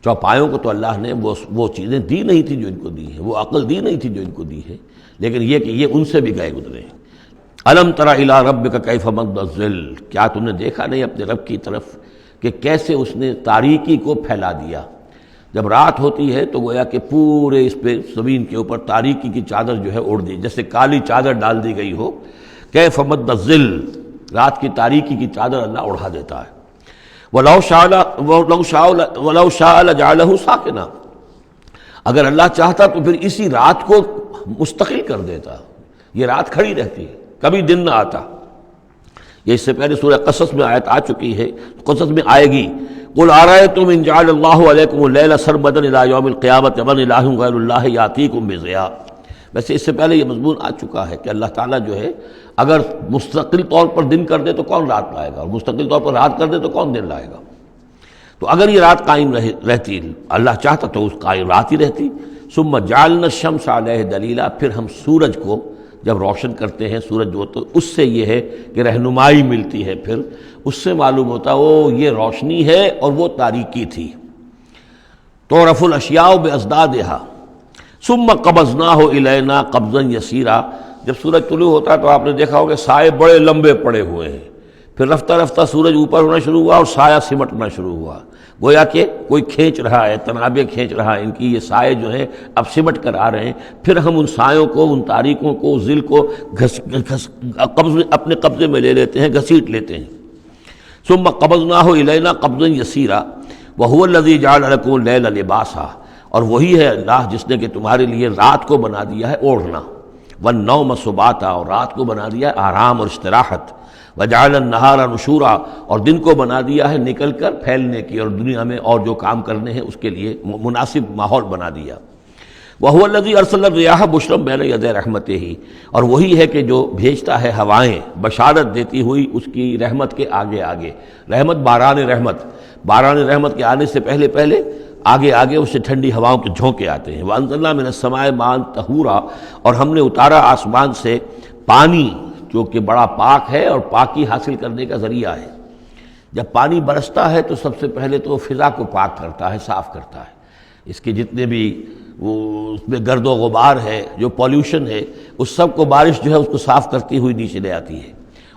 چوپایوں کو تو اللہ نے وہ چیزیں دی نہیں تھی جو ان کو دی ہیں، وہ عقل دی نہیں تھی جو ان کو دی ہے، لیکن یہ کہ یہ ان سے بھی گئے گزرے ہیں۔ الم تر الی ربک کیف مد الظل، کیا تم نے دیکھا نہیں اپنے رب کی طرف کہ کیسے اس نے تاریکی کو پھیلا دیا؟ جب رات ہوتی ہے تو گویا کہ پورے اس پہ زمین کے اوپر تاریکی کی چادر جو ہے اوڑھ دی، جیسے کالی چادر ڈال دی گئی ہو۔ کیف مد الظل، رات کی تاریکی کی چادر اللہ اڑا دیتا ہے۔ وَلَوْ شَاءَ لَجَعَلَهُ سَاكِنًا، اگر اللہ چاہتا تو پھر اسی رات کو مستقل کر دیتا، یہ رات کھڑی رہتی ہے، کبھی دن نہ آتا۔ یہ اس سے پہلے سورہ قصص میں آیت آ چکی ہے، قصص میں آئے گی۔ قُلْ أَرَأَيْتُمْ إِنْ جَعَلَ اللَّهُ عَلَيْكُمُ اللَّيْلَ سَرْمَدًا إِلَىٰ يَوْمِ الْقِيَامَةِ مَنْ إِلَٰهٌ غَيْرُ اللَّهِ يَأْتِيكُمْ بِضِيَاءٍ۔ ویسے اس سے پہلے یہ مضمون آ چکا ہے کہ اللہ تعالیٰ جو ہے اگر مستقل طور پر دن کر دے تو کون رات لائے گا، اور مستقل طور پر رات کر دے تو کون دن لائے گا؟ تو اگر یہ رات قائم رہتی، اللہ چاہتا تو اس قائم رات ہی رہتی۔ ثم جعلنا الشمس علیہ دلیلا، پھر ہم سورج کو جب روشن کرتے ہیں، سورج جو تو اس سے یہ ہے کہ رہنمائی ملتی ہے، پھر اس سے معلوم ہوتا وہ یہ روشنی ہے اور وہ تاریکی تھی۔ تعرف الاشیاء بازدادها ثم قبضناہ الینا قبضا یسیرا، جب سورج طلوع ہوتا ہے تو آپ نے دیکھا ہوگا سائے بڑے لمبے پڑے ہوئے ہیں، پھر رفتہ رفتہ سورج اوپر ہونا شروع ہوا اور سایہ سمٹنا شروع ہوا، گویا کہ کوئی کھینچ رہا ہے، تنابیں کھینچ رہا ہے، ان کی یہ سائے جو ہیں اب سمٹ کر آ رہے ہیں۔ پھر ہم ان سایوں کو، ان تاریکوں کو، ظل کو اپنے قبضے میں لے لیتے ہیں، گھسیٹ لیتے ہیں۔ ثم قبضناہ الینا قبضا یسیرا وہو الذی جعل لکم اللیل لباسا، اور وہی ہے اللہ جس نے کہ تمہارے لیے رات کو بنا دیا ہے اوڑھنا، والنوم سباتا، اور رات کو بنا دیا ہے آرام اور استراحت، وجعل النہار نشورا، اور دن کو بنا دیا ہے نکل کر پھیلنے کی اور دنیا میں اور جو کام کرنے ہیں اس کے لیے مناسب ماحول بنا دیا۔ وہو الذی ارسل الرياح بشرا بین یدی رحمتہ، اور وہی ہے کہ جو بھیجتا ہے ہوائیں بشارت دیتی ہوئی اس کی رحمت کے آگے آگے۔ رحمت باران رحمت، باران رحمت کے آنے سے پہلے پہلے آگے آگے اس سے ٹھنڈی ہواؤں کے جھونکے آتے ہیں۔ وَأَنزَلْنَا مِنَ السَّمَاءِ مَاءً طَهُورًا، اور ہم نے اتارا آسمان سے پانی جو کہ بڑا پاک ہے اور پاکی حاصل کرنے کا ذریعہ ہے۔ جب پانی برستا ہے تو سب سے پہلے تو فضا کو پاک کرتا ہے، صاف کرتا ہے، اس کے جتنے بھی اس میں گرد و غبار ہے، جو پولیوشن ہے، اس سب کو بارش جو ہے اس کو صاف کرتی ہوئی نیچے لے آتی ہے،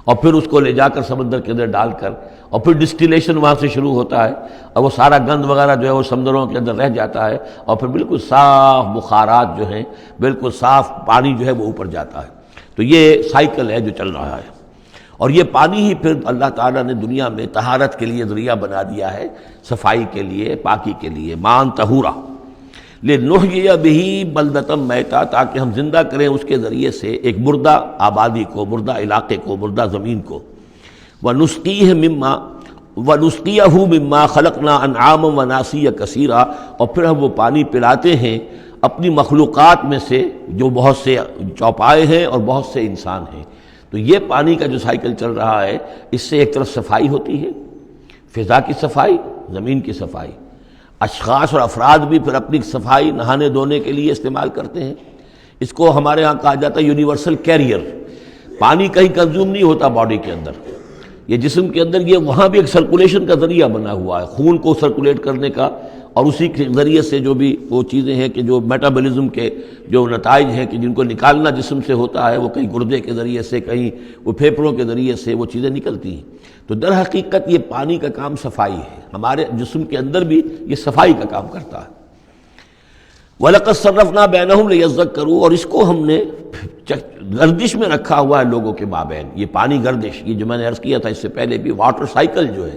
اور پھر اس کو لے جا کر سمندر کے اندر ڈال کر، اور پھر ڈسٹیلیشن وہاں سے شروع ہوتا ہے، اور وہ سارا گند وغیرہ جو ہے وہ سمندروں کے اندر رہ جاتا ہے، اور پھر بالکل صاف بخارات جو ہیں، بالکل صاف پانی جو ہے وہ اوپر جاتا ہے۔ تو یہ سائیکل ہے جو چل رہا ہے، اور یہ پانی ہی پھر اللہ تعالیٰ نے دنیا میں طہارت کے لیے ذریعہ بنا دیا ہے، صفائی کے لیے، پاکی کے لیے۔ ماء طہورا لنحیی بہ بلدۃ میتا، تاکہ ہم زندہ کریں اس کے ذریعے سے ایک مردہ آبادی کو، مردہ علاقے کو، مردہ زمین کو۔ ونسقیہ مما خلقنا انعاما وناسیا کثیرا، اور پھر ہم وہ پانی پلاتے ہیں اپنی مخلوقات میں سے جو بہت سے چوپائے ہیں اور بہت سے انسان ہیں۔ تو یہ پانی کا جو سائیکل چل رہا ہے، اس سے ایک طرف صفائی ہوتی ہے، فضا کی صفائی، زمین کی صفائی، اشخاص اور افراد بھی پھر اپنی صفائی نہانے دھونے کے لیے استعمال کرتے ہیں۔ اس کو ہمارے ہاں کہا جاتا ہے یونیورسل کیریئر۔ پانی کہیں کنزیوم نہیں ہوتا باڈی کے اندر، یہ جسم کے اندر یہ وہاں بھی ایک سرکولیشن کا ذریعہ بنا ہوا ہے، خون کو سرکولیٹ کرنے کا، اور اسی کے ذریعے سے جو بھی وہ چیزیں ہیں کہ جو میٹابولزم کے جو نتائج ہیں کہ جن کو نکالنا جسم سے ہوتا ہے، وہ کہیں گردے کے ذریعے سے، کہیں وہ پھیپھڑوں کے ذریعے سے وہ چیزیں نکلتی ہیں۔ تو در حقیقت یہ پانی کا کام صفائی ہے، ہمارے جسم کے اندر بھی یہ صفائی کا کام کرتا ہے۔ وَلَقَدْ صَرَّفْنَا بَيْنَهُمْ لِيَذَّكَّرُوا، اور اس کو ہم نے گردش میں رکھا ہوا ہے لوگوں کے مابین۔ یہ پانی گردش، یہ جو میں نے عرض کیا تھا اس سے پہلے بھی، واٹر سائیکل جو ہے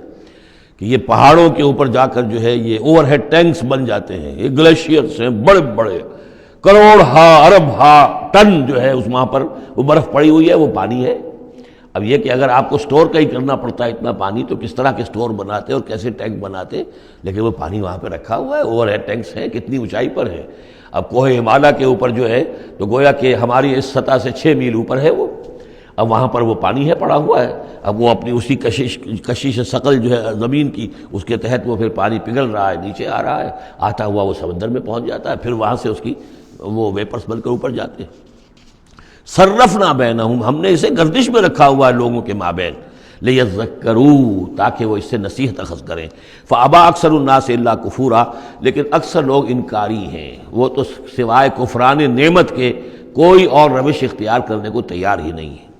کہ یہ پہاڑوں کے اوپر جا کر جو ہے یہ اوور ہیڈ ٹینکس بن جاتے ہیں، یہ گلیشیئرس ہیں بڑے بڑے، کروڑ ارب ٹن جو ہے اس وہاں پر وہ برف پڑی ہوئی ہے، وہ پانی ہے۔ اب یہ کہ اگر آپ کو سٹور کہیں کرنا پڑتا ہے اتنا پانی، تو کس طرح کے سٹور بناتے اور کیسے ٹینک بناتے، لیکن وہ پانی وہاں پہ رکھا ہوا ہے، اوور ہیڈ ٹینکس ہیں، کتنی اونچائی پر ہے۔ اب کوہ ہمالیہ کے اوپر جو ہے تو گویا کہ ہماری اس سطح سے 6 میل اوپر ہے وہ، اب وہاں پر وہ پانی ہے پڑا ہوا ہے، اب وہ اپنی اسی کشش ثقل جو ہے زمین کی، اس کے تحت وہ پھر پانی پگھل رہا ہے، نیچے آ رہا ہے، آتا ہوا وہ سمندر میں پہنچ جاتا ہے، پھر وہاں سے اس کی وہ ویپرز بن کر اوپر جاتے ہیں۔ صرفنا بینہم، ہم نے اسے گردش میں رکھا ہوا ہے لوگوں کے مابین، لیذکروا، تاکہ وہ اس سے نصیحت اخذ کریں۔ فابا اکثر الناس الا کفورا، لیکن اکثر لوگ انکاری ہیں، وہ تو سوائے کفران نعمت کے کوئی اور روش اختیار کرنے کو تیار ہی نہیں ہے۔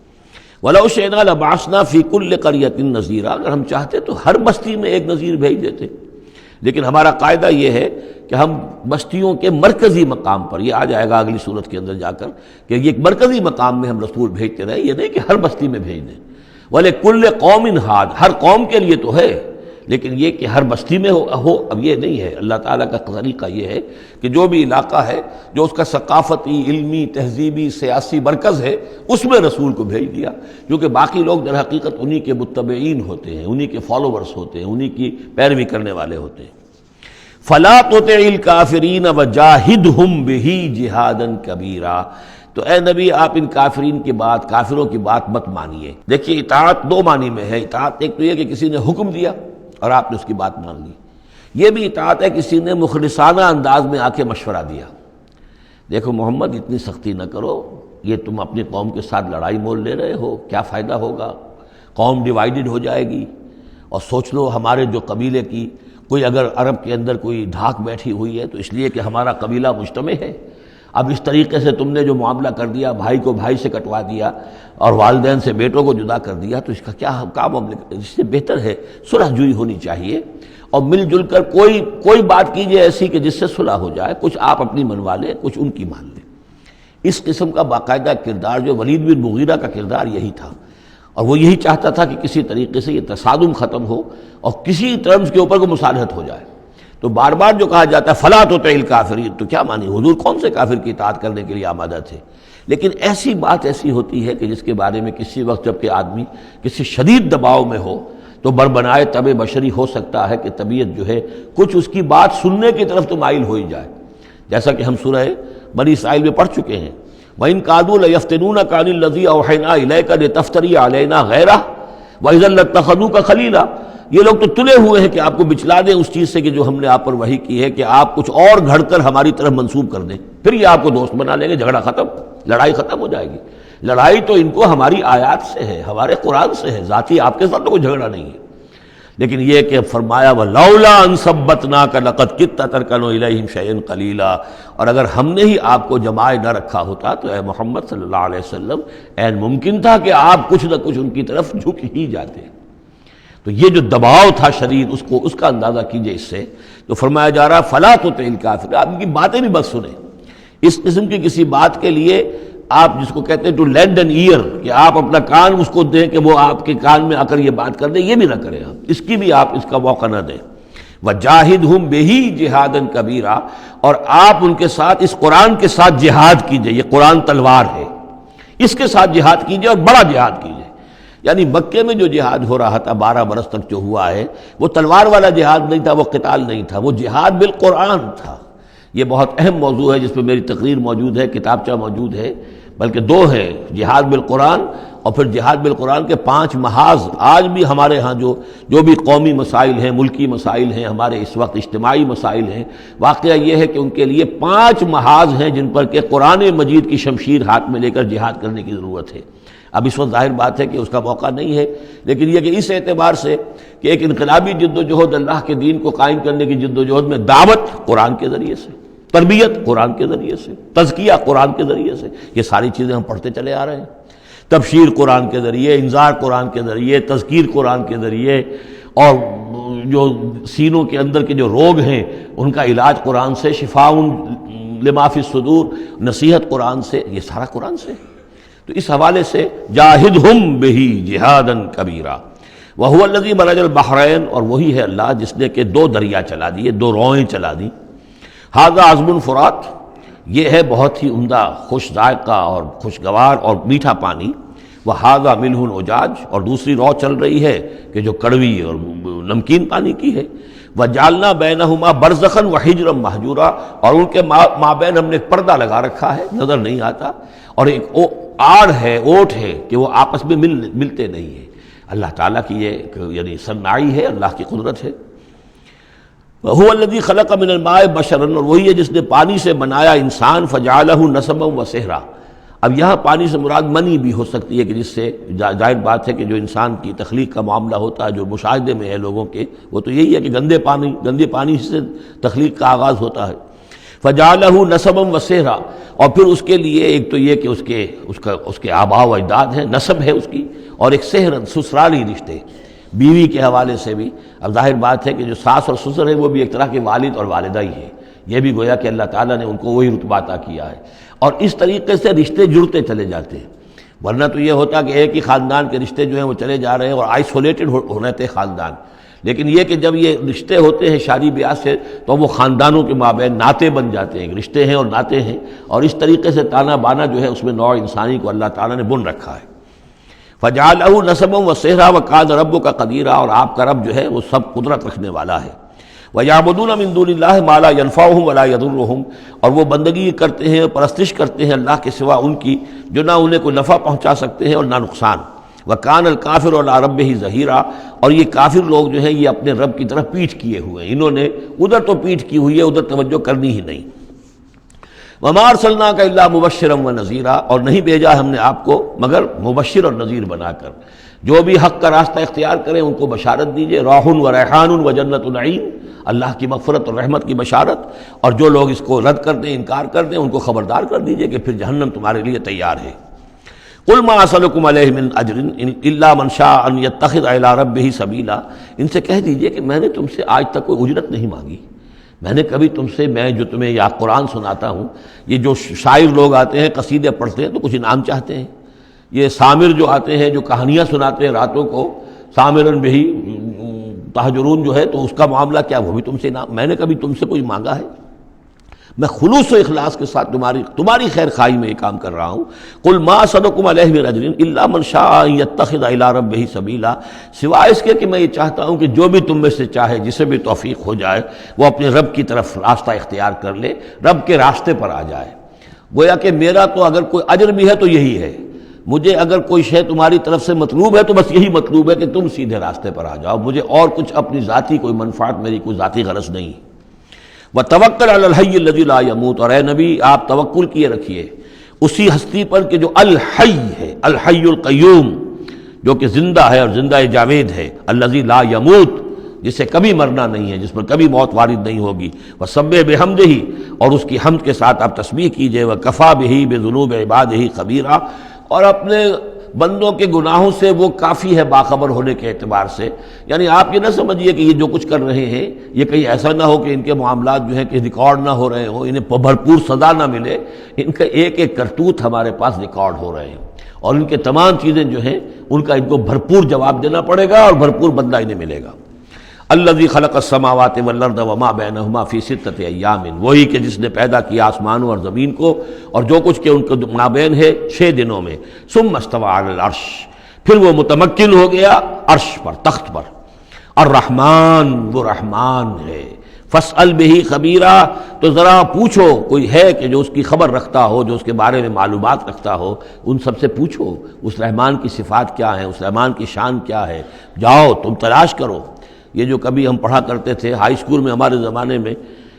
وَلَوْ شِئْنَا لَبَعَثْنَا فِي كُلِّ قَرْيَةٍ نَذِيرًا، اگر ہم چاہتے تو ہر بستی میں ایک نذیر بھیج دیتے، لیکن ہمارا قاعدہ یہ ہے کہ ہم بستیوں کے مرکزی مقام پر، یہ آ جائے گا اگلی صورت کے اندر جا کر، کہ یہ ایک مرکزی مقام میں ہم رسول بھیجتے رہے، یہ نہیں کہ ہر بستی میں بھیج دیں۔ وَلِكُلِّ قَوْمٍ هَادٍ، ہر قوم کے لیے تو ہے، لیکن یہ کہ ہر بستی میں ہو اب یہ نہیں ہے۔ اللہ تعالیٰ کا طریقہ یہ ہے کہ جو بھی علاقہ ہے جو اس کا ثقافتی، علمی، تہذیبی، سیاسی مرکز ہے، اس میں رسول کو بھیج دیا، کیونکہ باقی لوگ در حقیقت انہی کے متبعین ہوتے ہیں، انہی کے فالوورز ہوتے ہیں، انہی کی پیروی کرنے والے ہوتے ہیں۔ فَلَا تُطِعِ الْكَافِرِينَ وَجَاهِدْهُمْ بِهِ جِهَادًا كَبِيرًا، تو اے نبی آپ ان کافرین کی بات، کافروں کی بات مت مانیے۔ دیکھیے اطاعت دو معنی میں ہے، اطاعت ایک تو یہ کہ کسی نے حکم دیا اور آپ نے اس کی بات مان لی، یہ بھی اطاعت ہے کسی نے مخلصانہ انداز میں آ کے مشورہ دیا، دیکھو محمد اتنی سختی نہ کرو، یہ تم اپنی قوم کے ساتھ لڑائی مول لے رہے ہو، کیا فائدہ ہوگا، قوم ڈیوائیڈڈ ہو جائے گی، اور سوچ لو ہمارے جو قبیلے کی کوئی اگر عرب کے اندر کوئی دھاک بیٹھی ہوئی ہے تو اس لیے کہ ہمارا قبیلہ مجتمع ہے، اب اس طریقے سے تم نے جو معاملہ کر دیا، بھائی کو بھائی سے کٹوا دیا اور والدین سے بیٹوں کو جدا کر دیا، تو اس کا کیا معاملہ، اس سے بہتر ہے صلح جوئی ہونی چاہیے، اور مل جل کر کوئی بات کیجئے ایسی کہ جس سے صلح ہو جائے، کچھ آپ اپنی منوا لیں، کچھ ان کی مان لیں۔ اس قسم کا باقاعدہ کردار جو ولید بن مغیرہ کا کردار یہی تھا، اور وہ یہی چاہتا تھا کہ کسی طریقے سے یہ تصادم ختم ہو اور کسی ٹرمز کے اوپر کو مصالحت ہو جائے۔ تو بار بار جو کہا جاتا ہے فَلَا تُطِعِ الْكَافِرِينَ، تو کیا مانی، حضور کون سے کافر کی اطاعت کرنے کے لیے آمادہ تھے؟ لیکن ایسی بات ایسی ہوتی ہے کہ جس کے بارے میں کسی وقت جب کہ آدمی کسی شدید دباؤ میں ہو تو بربنائے طبع بشری ہو سکتا ہے کہ طبیعت جو ہے کچھ اس کی بات سننے کی طرف تو مائل ہو ہی جائے، جیسا کہ ہم سورہ بنی اسرائیل میں پڑھ چکے ہیں، وَإِن كَادُوا لَيَفْتِنُونَكَ عَنِ الَّذِي أَوْحَيْنَا إِلَيْكَ لِتَفْتَرِيَ عَلَيْنَا غَيْرَهُ وَإِذًا لَّاتَّخَذُوكَ خَلِيلًا، یہ لوگ تو تلے ہوئے ہیں کہ آپ کو بچلا دیں اس چیز سے کہ جو ہم نے آپ پر وحی کی ہے، کہ آپ کچھ اور گھڑ کر ہماری طرف منسوب کر دیں، پھر یہ آپ کو دوست بنا لیں گے، جھگڑا ختم، لڑائی ختم ہو جائے گی۔ لڑائی تو ان کو ہماری آیات سے ہے، ہمارے قرآن سے ہے، ذاتی آپ کے ساتھ تو کوئی جھگڑا نہیں ہے۔ لیکن یہ کہ فرمایا وَلَوْلَا أَن ثَبَّتْنَاكَ لَقَدْ كِدتَّ تَرْكَنُ إِلَيْهِمْ شَيْئًا قَلِيلًا، اور اگر ہم نے ہی آپ کو جمائے نہ رکھا ہوتا تو اے محمد صلی اللہ علیہ وسلم عین ممکن تھا کہ آپ کچھ نہ کچھ ان کی طرف جھک ہی جاتے۔ تو یہ جو دباؤ تھا شدید، اس کا اندازہ کیجئے اس سے، تو فرمایا جا رہا فَلَا تُطِعِ الْكَافِرِينَ، آپ ان کی باتیں بھی مت سنیں، اس قسم کی کسی بات کے لیے آپ جس کو کہتے ہیں ٹو لینڈ این ایئر، کہ آپ اپنا کان اس کو دیں کہ وہ آپ کے کان میں آ کر یہ بات کر دیں، یہ بھی نہ کریں آپ، اس کی بھی آپ اس کا موقع نہ دیں۔ وَجَاهِدْهُمْ بِهِ جِهَادًا كَبِيرًا، اور آپ ان کے ساتھ اس قرآن کے ساتھ جہاد کیجئے، یہ قرآن تلوار ہے، اس کے ساتھ جہاد کیجئے اور بڑا جہاد کیجئے۔ یعنی مکے میں جو جہاد ہو رہا تھا 12 برس تک جو ہوا ہے، وہ تلوار والا جہاد نہیں تھا، وہ قتال نہیں تھا، وہ جہاد بالقرآن تھا۔ یہ بہت اہم موضوع ہے جس پہ میری تقریر موجود ہے، کتابچہ موجود ہے، بلکہ 2 ہے، جہاد بالقرآن اور پھر جہاد بالقرآن کے 5 محاذ آج بھی ہمارے ہاں جو بھی قومی مسائل ہیں، ملکی مسائل ہیں، ہمارے اس وقت اجتماعی مسائل ہیں، واقعہ یہ ہے کہ ان کے لیے 5 محاذ ہیں جن پر کہ قرآن مجید کی شمشیر ہاتھ میں لے کر جہاد کرنے کی ضرورت ہے۔ اب اس وقت ظاہر بات ہے کہ اس کا موقع نہیں ہے، لیکن یہ کہ اس اعتبار سے کہ ایک انقلابی جد و جہد اللہ کے دین کو قائم کرنے کی جد و جہد میں دعوت قرآن کے ذریعے سے، تربیت قرآن کے ذریعے سے، تزکیہ قرآن کے ذریعے سے، یہ ساری چیزیں ہم پڑھتے چلے آ رہے ہیں۔ تبشیر قرآن کے ذریعے، انذار قرآن کے ذریعے، تذکیر قرآن کے ذریعے، اور جو سینوں کے اندر کے جو روگ ہیں ان کا علاج قرآن سے، شفاء لما فی الصدور، نصیحت قرآن سے، یہ سارا قرآن سے۔ تو اس حوالے سے جاہدہم بہ جہادا کبیرا وہو الذی مرج البحرین، اور وہی ہے اللہ جس نے کہ 2 دریا چلا دیے، 2 روئیں چلا دی۔ ھذا عذب فرات، یہ ہے بہت ہی عمدہ خوش ذائقہ اور خوشگوار اور میٹھا پانی۔ وھذا ملح اجاج، اور دوسری رو چل رہی ہے کہ جو کڑوی اور نمکین پانی کی ہے۔ وجعلنا بینہما برزخا وحجرا مہجورا، اور ان کے مابین ہم نے ایک پردہ لگا رکھا ہے، نظر نہیں آتا، اور ایک آڑ ہے، اوٹ ہے کہ وہ آپس میں ملتے نہیں ہیں۔ اللہ تعالیٰ کی یہ یعنی صنائی ہے، اللہ کی قدرت ہے۔ وَهُوَ الَّذِي خَلَقَ مِنَ الْمَاءِ بَشَرًا، اور وہی ہے جس نے پانی سے بنایا انسان، فَجَعَلَهُ نَسَبًا وَسِحْرًا۔ اب یہاں پانی سے مراد منی بھی ہو سکتی ہے کہ جس سے ظاہر بات ہے کہ جو انسان کی تخلیق کا معاملہ ہوتا ہے، جو مشاہدے میں ہے لوگوں کے، وہ تو یہی ہے کہ گندے پانی سے تخلیق کا آغاز ہوتا ہے۔ فَجَعَلَهُ نَسَبًا وَسِحْرًا، اور پھر اس کے لیے ایک تو یہ کہ اس کے آباء و اجداد ہیں، نسب ہے اس کی، اور ایک سحرن سسرالی رشتے، بیوی کے حوالے سے بھی۔ اب ظاہر بات ہے کہ جو ساس اور سسر ہیں وہ بھی ایک طرح کے والد اور والدہ ہی ہیں، یہ بھی گویا کہ اللہ تعالیٰ نے ان کو وہی رتبہ عطا کیا ہے، اور اس طریقے سے رشتے جڑتے چلے جاتے ہیں۔ ورنہ تو یہ ہوتا کہ ایک ہی خاندان کے رشتے جو ہیں وہ چلے جا رہے ہیں اور آئسولیٹڈ ہو رہے تھے خاندان، لیکن یہ کہ جب یہ رشتے ہوتے ہیں شادی بیاہ سے تو وہ خاندانوں کے مابین ناطے بن جاتے ہیں، رشتے ہیں اور ناطے ہیں، اور اس طریقے سے تانا بانا جو ہے اس میں نوع انسانی کو اللہ تعالیٰ نے بن رکھا ہے۔ فَجَعَلَهُ نَسَبًا وَسِحْرًا وَكَانَ رَبُّكَ قَدِيرًا، اور آپ کا رب جو ہے وہ سب قدرت رکھنے والا ہے۔ وَيَعْبُدُونَ مِن دُونِ اللَّهِ مَا لَا يَنفَعُهُمْ وَلَا يَضُرُّهُمْ، اور وہ بندگی کرتے ہیں، پرستش کرتے ہیں اللہ کے سوا ان کی جو نہ انہیں کوئی نفع پہنچا سکتے ہیں اور نہ نقصان۔ وَكَانَ الْكَافِرُ عَلَىٰ رَبِّهِ ظَهِيرًا، اور یہ کافر لوگ جو ہیں یہ اپنے رب کی طرف پیٹھ کیے ہوئے ہیں، انہوں نے ادھر تو پیٹھ کی ہوئی ہے، ادھر توجہ کرنی ہی نہیں۔ وَمَا أَرْسَلْنَاكَ إِلَّا مُبَشِّرًا وَنَذِيرًا، اور نہیں بھیجا ہم نے آپ کو مگر مبشر اور نذیر بنا کر، جو بھی حق کا راستہ اختیار کریں ان کو بشارت دیجئے، راح و ریحان و جنت نعیم، اللہ کی مغفرت اور رحمت کی بشارت، اور جو لوگ اس کو رد کر دیں، انکار کر دیں، ان کو خبردار کر دیجئے کہ پھر جہنم تمہارے لیے تیار ہے۔ قُلْ مَا أَسْأَلُكُمْ عَلَيْهِ مِنْ أَجْرٍ إِلَّا مَنْ شَاءَ أَنْ يَتَّخِذَ إِلَىٰ رَبِّهِ سَبِيلًا، ان سے کہہ دیجئے کہ میں نے تم سے آج تک کوئی اجرت نہیں مانگی، میں نے کبھی تم سے، میں جو تمہیں یا قرآن سناتا ہوں، یہ جو شاعر لوگ آتے ہیں قصیدے پڑھتے ہیں تو کچھ انعام چاہتے ہیں، یہ سامر جو آتے ہیں جو کہانیاں سناتے ہیں راتوں کو، سامرن بہی تہجرون جو ہے، تو اس کا معاملہ کیا، وہ بھی تم سے انعام، میں نے کبھی تم سے کوئی مانگا ہے؟ میں خلوص و اخلاص کے ساتھ تمہاری خیر خواہی میں یہ کام کر رہا ہوں۔ قل ما اسألکم علیہ من اجر الا من شاء ان یتخذ الی ربہ سبیلا، سوائے اس کے کہ میں یہ چاہتا ہوں کہ جو بھی تم میں سے چاہے، جسے بھی توفیق ہو جائے، وہ اپنے رب کی طرف راستہ اختیار کر لے، رب کے راستے پر آ جائے۔ گویا کہ میرا تو اگر کوئی اجر بھی ہے تو یہی ہے، مجھے اگر کوئی شے تمہاری طرف سے مطلوب ہے تو بس یہی مطلوب ہے کہ تم سیدھے راستے پر آ جاؤ، مجھے اور کچھ اپنی ذاتی کوئی منفعت، میری کوئی ذاتی غرض نہیں۔ وَتَوَكَّلْ عَلَى الْحَيِّ الَّذِي لَا يَمُوتُ، اور اے نبی آپ توکل کیے رکھیے اسی ہستی پر کہ جو الحی ہے، الحی القیوم، جو کہ زندہ ہے اور زندہ جاوید ہے، الذی لا یموت، جسے کبھی مرنا نہیں ہے، جس پر کبھی موت وارد نہیں ہوگی۔ وَسَبِّحْ بِحَمْدِهِ، اور اس کی حمد کے ساتھ آپ تسبیح کیجئے۔ وَكَفَىٰ بِهِ بِذُنُوبِ عِبَادِهِ خَبِيرًا، اور اپنے بندوں کے گناہوں سے وہ کافی ہے باخبر ہونے کے اعتبار سے۔ یعنی آپ یہ نہ سمجھیے کہ یہ جو کچھ کر رہے ہیں یہ کہیں ایسا نہ ہو کہ ان کے معاملات جو ہیں کہ ریکارڈ نہ ہو رہے ہوں، انہیں بھرپور سزا نہ ملے، ان کا ایک ایک کرتوت ہمارے پاس ریکارڈ ہو رہے ہیں، اور ان کے تمام چیزیں جو ہیں ان کا ان کو بھرپور جواب دینا پڑے گا اور بھرپور بدلہ انہیں ملے گا۔ الذی خلق السماوات والارض وما بینہما فی ستۃ ایام، وہی کہ جس نے پیدا کیا آسمانوں اور زمین کو اور جو کچھ کہ ان کے مابین ہے 6 دنوں میں۔ ثم استوى علی العرش، پھر وہ متمکن ہو گیا عرش پر، تخت پر۔ الرحمن، وہ رحمان ہے۔ فاسأل بہ خبیرا، تو ذرا پوچھو، کوئی ہے کہ جو اس کی خبر رکھتا ہو، جو اس کے بارے میں معلومات رکھتا ہو، ان سب سے پوچھو اس رحمان کی صفات کیا ہیں، اس رحمان کی شان کیا ہے، جاؤ تم تلاش کرو۔ یہ جو کبھی ہم پڑھا کرتے تھے ہائی اسکول میں ہمارے زمانے میں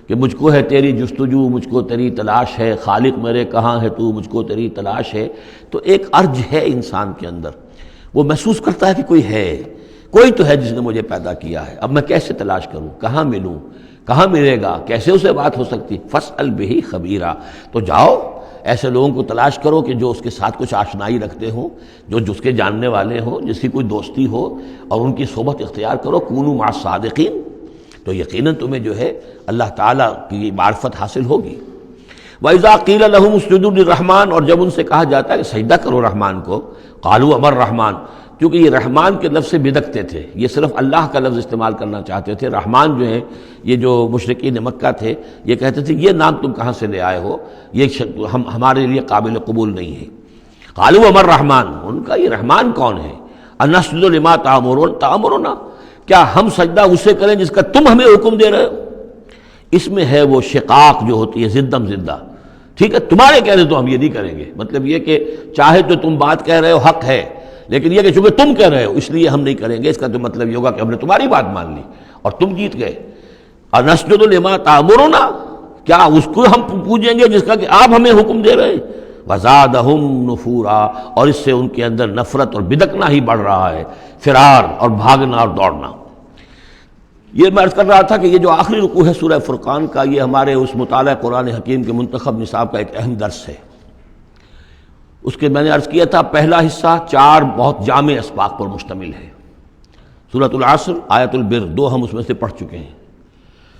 کہ مجھ کو ہے تیری جستجو، مجھ کو تیری تلاش ہے، خالق میرے کہاں ہے تو، مجھ کو تیری تلاش ہے، تو ایک ارج ہے انسان کے اندر، وہ محسوس کرتا ہے کہ کوئی ہے، کوئی تو ہے جس نے مجھے پیدا کیا ہے، اب میں کیسے تلاش کروں، کہاں ملوں، کہاں ملے گا، کیسے اسے بات ہو سکتی، فاسأل بہ خبیرا، تو جاؤ ایسے لوگوں کو تلاش کرو کہ جو اس کے ساتھ کچھ آشنائی رکھتے ہوں، جو جس کے جاننے والے ہوں، جس کی کوئی دوستی ہو، اور ان کی صحبت اختیار کرو، کونوا مع الصادقین، تو یقیناً تمہیں جو ہے اللہ تعالیٰ کی معرفت حاصل ہوگی۔ وَإِذَا قِيلَ لَهُمُ اسْجُدُوا لِلرَّحْمَٰنِ، اور جب ان سے کہا جاتا ہے کہ سجدہ کرو رحمان کو، قالوا امر رحمان، کیونکہ یہ رحمان کے لفظ سے بدکتے تھے، یہ صرف اللہ کا لفظ استعمال کرنا چاہتے تھے۔ رحمان جو ہے، یہ جو مشرکین مکہ تھے یہ کہتے تھے یہ نام تم کہاں سے لے آئے ہو، یہ ہمارے لیے قابل قبول نہیں ہے۔ قالوا امر رحمان، ان کا یہ رحمان کون ہے؟ انسجد لما تأمرنا، کیا ہم سجدہ اسے کریں جس کا تم ہمیں حکم دے رہے ہو؟ اس میں ہے وہ شقاق جو ہوتی ہے زدم زدہ، ٹھیک ہے، تمہارے کہنے تو ہم یہ نہیں کریں گے، مطلب یہ کہ چاہے تو تم بات کہہ رہے ہو حق ہے، لیکن یہ کہ چونکہ تم کہہ رہے ہو اس لیے ہم نہیں کریں گے، اس کا تو مطلب یہ ہوگا کہ ہم نے تمہاری بات مان لی اور تم جیت گئے۔ انسجد لما تأمرنا، کیا اس کو ہم پوجیں گے جس کا کہ آپ ہمیں حکم دے رہے ہیں؟ وزادہم نفورا، اور اس سے ان کے اندر نفرت اور بدکنا ہی بڑھ رہا ہے، فرار اور بھاگنا اور دوڑنا۔ یہ میں عرض کر رہا تھا کہ یہ جو آخری رکوع ہے سورہ فرقان کا، یہ ہمارے اس مطالعہ قرآن حکیم کے منتخب نصاب کا ایک اہم درس ہے۔ اس کے میں نے عرض کیا تھا پہلا حصہ 4 بہت جامع اسباق پر مشتمل ہے، سورۃ العصر، آیت البر، 2 ہم اس میں سے پڑھ چکے ہیں۔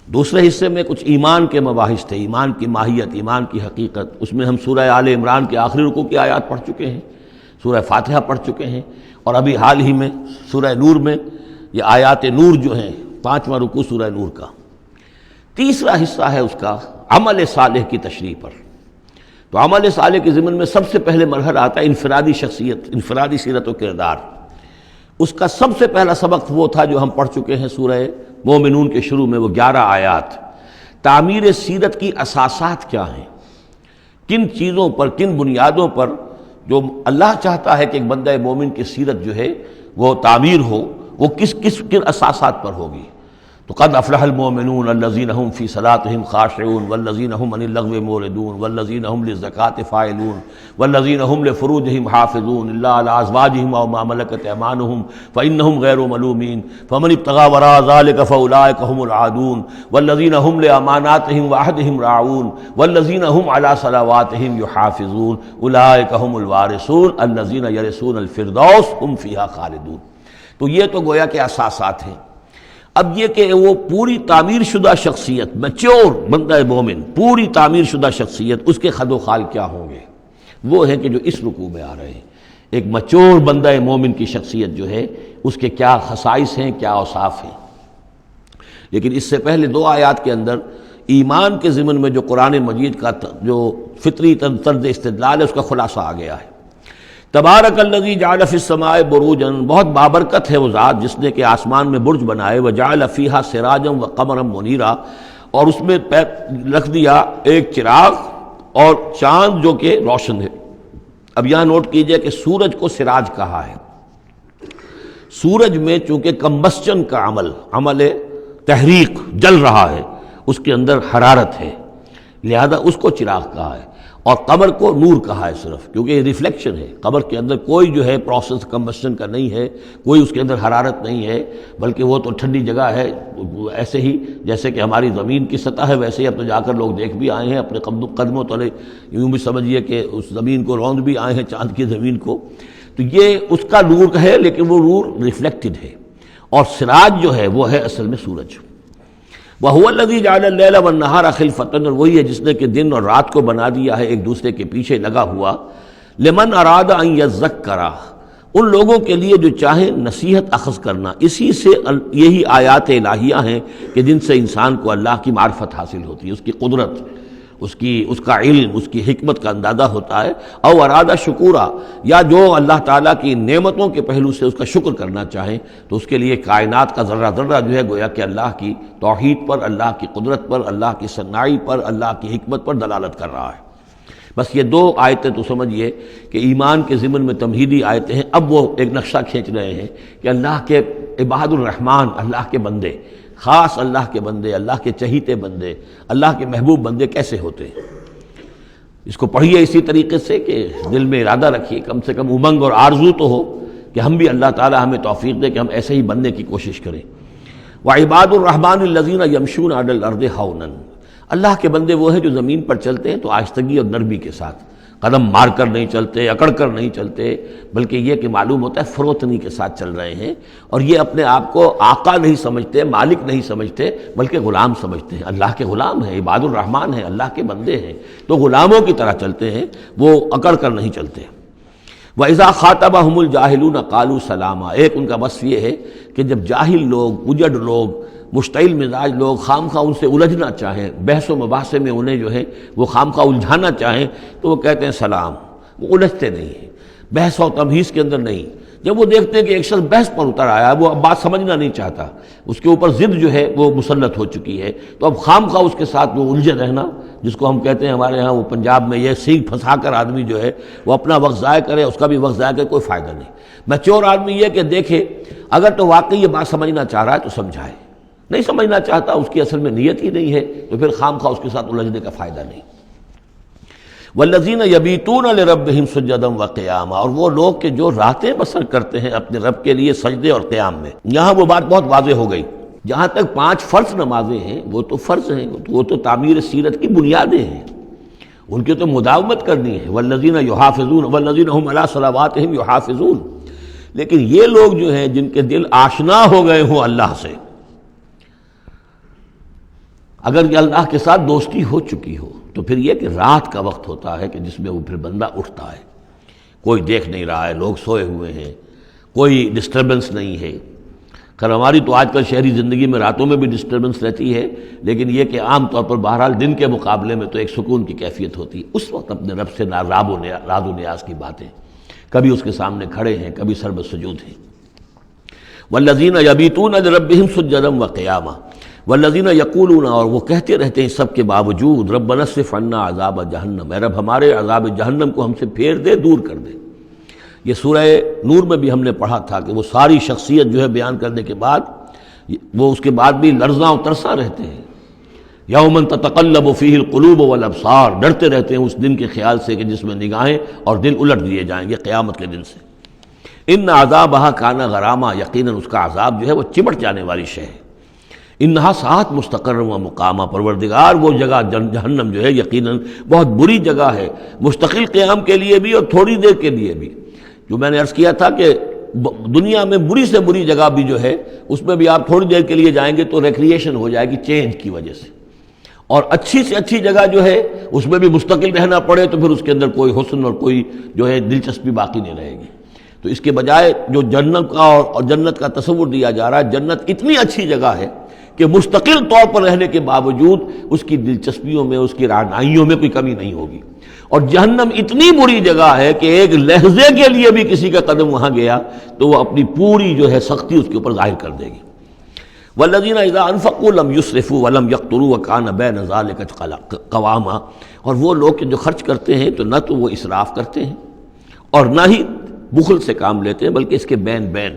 دوسرے حصے میں کچھ ایمان کے مباحث تھے، ایمان کی ماہیت، ایمان کی حقیقت، اس میں ہم سورہ آل عمران کے آخری رکوع کی آیات پڑھ چکے ہیں، سورہ فاتحہ پڑھ چکے ہیں، اور ابھی حال ہی میں سورہ نور میں یہ آیات نور جو ہیں 5واں رکوع سورہ نور کا۔ تیسرا حصہ ہے اس کا عمل صالح کی تشریح پر۔ تو عمل صالح کے ضمن میں سب سے پہلے مرحلہ آتا ہے انفرادی شخصیت، انفرادی سیرت و کردار۔ اس کا سب سے پہلا سبق وہ تھا جو ہم پڑھ چکے ہیں سورہ مومنون کے شروع میں، وہ 11 آیات۔ تعمیر سیرت کی اساسات کیا ہیں، کن چیزوں پر، کن بنیادوں پر جو اللہ چاہتا ہے کہ ایک بندہ مومن کی سیرت جو ہے وہ تعمیر ہو، وہ کن اساسات پر ہوگی۔ تو قد افلح المؤمنون الذین هم فی صلاتهم خاشعون والذین هم عن اللغو معرضون والذین هم للزکاة فاعلون والذین هم لفروجهم حافظون الا علی ازواجهم او ما ملکت ایمانهم فانهم غیر ملومین فمن ابتغى وراء ذلك فاولئک هم العادون والذین هم لاماناتهم وعهدهم راعون والذین هم علی صلواتهم یحافظون اولئک هم الوارثون الذین یرثون الفردوس هم فیها خالدون۔ تو یہ تو گویا کہ اساسات ہیں۔ اب یہ کہ وہ پوری تعمیر شدہ شخصیت، میچور بندہ مومن، پوری تعمیر شدہ شخصیت، اس کے خد و خال کیا ہوں گے، وہ ہیں کہ جو اس رکوع میں آ رہے ہیں۔ ایک میچور بندہ مومن کی شخصیت جو ہے اس کے کیا خصائص ہیں، کیا اوصاف ہیں۔ لیکن اس سے پہلے 2 آیات کے اندر ایمان کے ضمن میں جو قرآن مجید کا جو فطری طرز استدلال ہے اس کا خلاصہ آ گیا ہے۔ تبارک الذی جعل فی السماء بروجا، بہت بابرکت ہے وہ ذات جس نے کہ آسمان میں برج بنائے، وجعل فیہا سراجا وقمرا منیرا، اور اس میں رکھ دیا ایک چراغ اور چاند جو کہ روشن ہے۔ اب یہاں نوٹ کیجئے کہ سورج کو سراج کہا ہے۔ سورج میں چونکہ کمبسچن کا عمل تحریک، جل رہا ہے، اس کے اندر حرارت ہے، لہذا اس کو چراغ کہا ہے، اور قمر کو نور کہا ہے صرف، کیونکہ یہ ریفلیکشن ہے۔ قمر کے اندر کوئی جو ہے پروسیس کمبسشن کا نہیں ہے، کوئی اس کے اندر حرارت نہیں ہے، بلکہ وہ تو ٹھنڈی جگہ ہے، ایسے ہی جیسے کہ ہماری زمین کی سطح ہے ویسے ہی اب تو جا کر لوگ دیکھ بھی آئے ہیں اپنے قدموں تلے، یوں بھی سمجھیے کہ اس زمین کو روند بھی آئے ہیں، چاند کی زمین کو۔ تو یہ اس کا نور ہے، لیکن وہ نور ریفلیکٹڈ ہے، اور سراج جو ہے وہ ہے اصل میں سورج۔ وَهُوَ الَّذِي جَعَلَ اللَّيْلَ وَالنَّهَارَ خِلْفَةً، اور وہی ہے جس نے کہ دن اور رات کو بنا دیا ہے ایک دوسرے کے پیچھے لگا ہوا، لِمَنْ أَرَادَ أَنْ يَذَّكَّرَ، ان لوگوں کے لیے جو چاہیں نصیحت اخذ کرنا۔ اسی سے یہی آیات الہیہ ہیں کہ جن سے انسان کو اللہ کی معرفت حاصل ہوتی ہے، اس کی قدرت، اس کا علم، اس کی حکمت کا اندازہ ہوتا ہے۔ او ارادہ شکورا، یا جو اللہ تعالیٰ کی نعمتوں کے پہلو سے اس کا شکر کرنا چاہیں تو اس کے لیے کائنات کا ذرہ ذرہ جو ہے گویا کہ اللہ کی توحید پر، اللہ کی قدرت پر، اللہ کی صنائی پر، اللہ کی حکمت پر دلالت کر رہا ہے۔ بس یہ دو آیتیں تو سمجھیے کہ ایمان کے ضمن میں تمہیدی آیتیں ہیں۔ اب وہ ایک نقشہ کھینچ رہے ہیں کہ اللہ کے عباد الرحمن، اللہ کے بندے، خاص اللہ کے بندے، اللہ کے چہیتے بندے، اللہ کے محبوب بندے کیسے ہوتے ہیں۔ اس کو پڑھیے اسی طریقے سے کہ دل میں ارادہ رکھیے، کم سے کم امنگ اور آرزو تو ہو کہ ہم بھی اللہ تعالی ہمیں توفیق دے کہ ہم ایسے ہی بننے کی کوشش کریں۔ وعباد الرحمن الذین یمشون علی الارض ہونا، اللہ کے بندے وہ ہیں جو زمین پر چلتے ہیں تو آہستگی اور نرمی کے ساتھ، قدم مار کر نہیں چلتے، اکڑ کر نہیں چلتے، بلکہ یہ کہ معلوم ہوتا ہے فروتنی کے ساتھ چل رہے ہیں، اور یہ اپنے آپ کو آقا نہیں سمجھتے، مالک نہیں سمجھتے، بلکہ غلام سمجھتے ہیں۔ اللہ کے غلام ہیں، عباد الرحمن ہیں، اللہ کے بندے ہیں، تو غلاموں کی طرح چلتے ہیں، وہ اکڑ کر نہیں چلتے۔ وَإِذَا خَاطَبَهُمُ الْجَاهِلُونَ قَالُوا سَلَامًا، ایک ان کا وصف یہ ہے کہ جب جاہل لوگ، اجڑ لوگ، مشتعل مزاج لوگ خام خواہ ان سے الجھنا چاہیں، بحث و مباحثے میں انہیں جو ہے وہ خام خواہ الجھانا چاہیں تو وہ کہتے ہیں سلام، وہ الجھتے نہیں ہیں، بحث و تمہیز کے اندر نہیں۔ جب وہ دیکھتے ہیں کہ ایک شخص بحث پر اتر آیا ہے، وہ اب بات سمجھنا نہیں چاہتا، اس کے اوپر ضد جو ہے وہ مسلط ہو چکی ہے، تو اب خام خواہ اس کے ساتھ وہ الجھے رہنا، جس کو ہم کہتے ہیں ہمارے ہاں وہ پنجاب میں یہ سینگ پھنسا کر آدمی جو ہے وہ اپنا وقت ضائع کرے، اس کا بھی وقت ضائع کرے، کوئی فائدہ نہیں۔ میچور آدمی یہ کہ دیکھے اگر تو واقعی یہ بات سمجھنا چاہ رہا ہے تو سمجھائے، نہیں سمجھنا چاہتا، اس کی اصل میں نیت ہی نہیں ہے، تو پھر خام خواہ اس کے ساتھ الجھنے کا فائدہ نہیں۔ والذین یبیتون لربہم سجدا وقیاما، اور وہ لوگ کہ جو راتیں بسر کرتے ہیں اپنے رب کے لیے سجدے اور قیام میں۔ یہاں وہ بات بہت واضح ہو گئی، جہاں تک 5 فرض نمازیں ہیں وہ تو فرض ہیں، وہ تو تعمیر سیرت کی بنیادیں ہیں، ان کی تو مداومت کرنی ہے۔ والذین یحافظون والذین هم علی صلواتہم یحافظون، لیکن یہ لوگ جو ہیں جن کے دل آشنا ہو گئے ہوں اللہ سے، اگر یہ اللہ کے ساتھ دوستی ہو چکی ہو تو پھر یہ کہ رات کا وقت ہوتا ہے کہ جس میں وہ پھر بندہ اٹھتا ہے، کوئی دیکھ نہیں رہا ہے، لوگ سوئے ہوئے ہیں، کوئی ڈسٹربنس نہیں ہے۔ خیر ہماری تو آج کل شہری زندگی میں راتوں میں بھی ڈسٹربنس رہتی ہے، لیکن یہ کہ عام طور پر بہرحال دن کے مقابلے میں تو ایک سکون کی کیفیت ہوتی ہے۔ اس وقت اپنے رب سے راز و نیاز کی باتیں، کبھی اس کے سامنے کھڑے ہیں، کبھی سر بسجود ہیں۔ والذین یبیتون لربہم سجدا وقیاما والذین یقولون، اور وہ کہتے رہتے ہیں سب کے باوجود، ربنا اصرف عنا عذاب جہنم، اے رب ہمارے عذاب جہنم کو ہم سے پھیر دے، دور کر دے۔ یہ سورہ نور میں بھی ہم نے پڑھا تھا کہ وہ ساری شخصیت جو ہے بیان کرنے کے بعد وہ اس کے بعد بھی لرزاں و ترساں رہتے ہیں۔ یوما تتقلب فیہ القلوب والابصار، ڈرتے رہتے ہیں اس دن کے خیال سے کہ جس میں نگاہیں اور دل الٹ دیے جائیں گے قیامت کے دن سے۔ ان عذابہا کان غراما، یقیناً اس کا عذاب جو ہے وہ چمٹ جانے والی شے ہے۔ انہا ساعت مستقر و مقامہ، پروردگار وہ جگہ جہنم جو ہے یقیناً بہت بری جگہ ہے، مستقل قیام کے لیے بھی اور تھوڑی دیر کے لیے بھی۔ جو میں نے عرض کیا تھا کہ دنیا میں بری سے بری جگہ بھی جو ہے اس میں بھی آپ تھوڑی دیر کے لیے جائیں گے تو ریکریشن ہو جائے گی چینج کی وجہ سے، اور اچھی سے اچھی جگہ جو ہے اس میں بھی مستقل رہنا پڑے تو پھر اس کے اندر کوئی حسن اور کوئی جو ہے دلچسپی باقی نہیں رہے گی۔ تو اس کے بجائے جو جنت کا اور جنت کا تصور دیا جا رہا ہے، جنت اتنی اچھی جگہ ہے کہ مستقل طور پر رہنے کے باوجود اس کی دلچسپیوں میں، اس کی رعنائیوں میں کوئی کمی نہیں ہوگی، اور جہنم اتنی بری جگہ ہے کہ ایک لحظے کے لیے بھی کسی کا قدم وہاں گیا تو وہ اپنی پوری جو ہے سختی اس کے اوپر ظاہر کر دے گی۔ والذین اذا انفقوا لم یسرفوا ولم یقتروا وکان بین ذلک قواما، اور وہ لوگ کہ جو خرچ کرتے ہیں تو نہ تو وہ اسراف کرتے ہیں اور نہ ہی بخل سے کام لیتے ہیں، بلکہ اس کے بین بین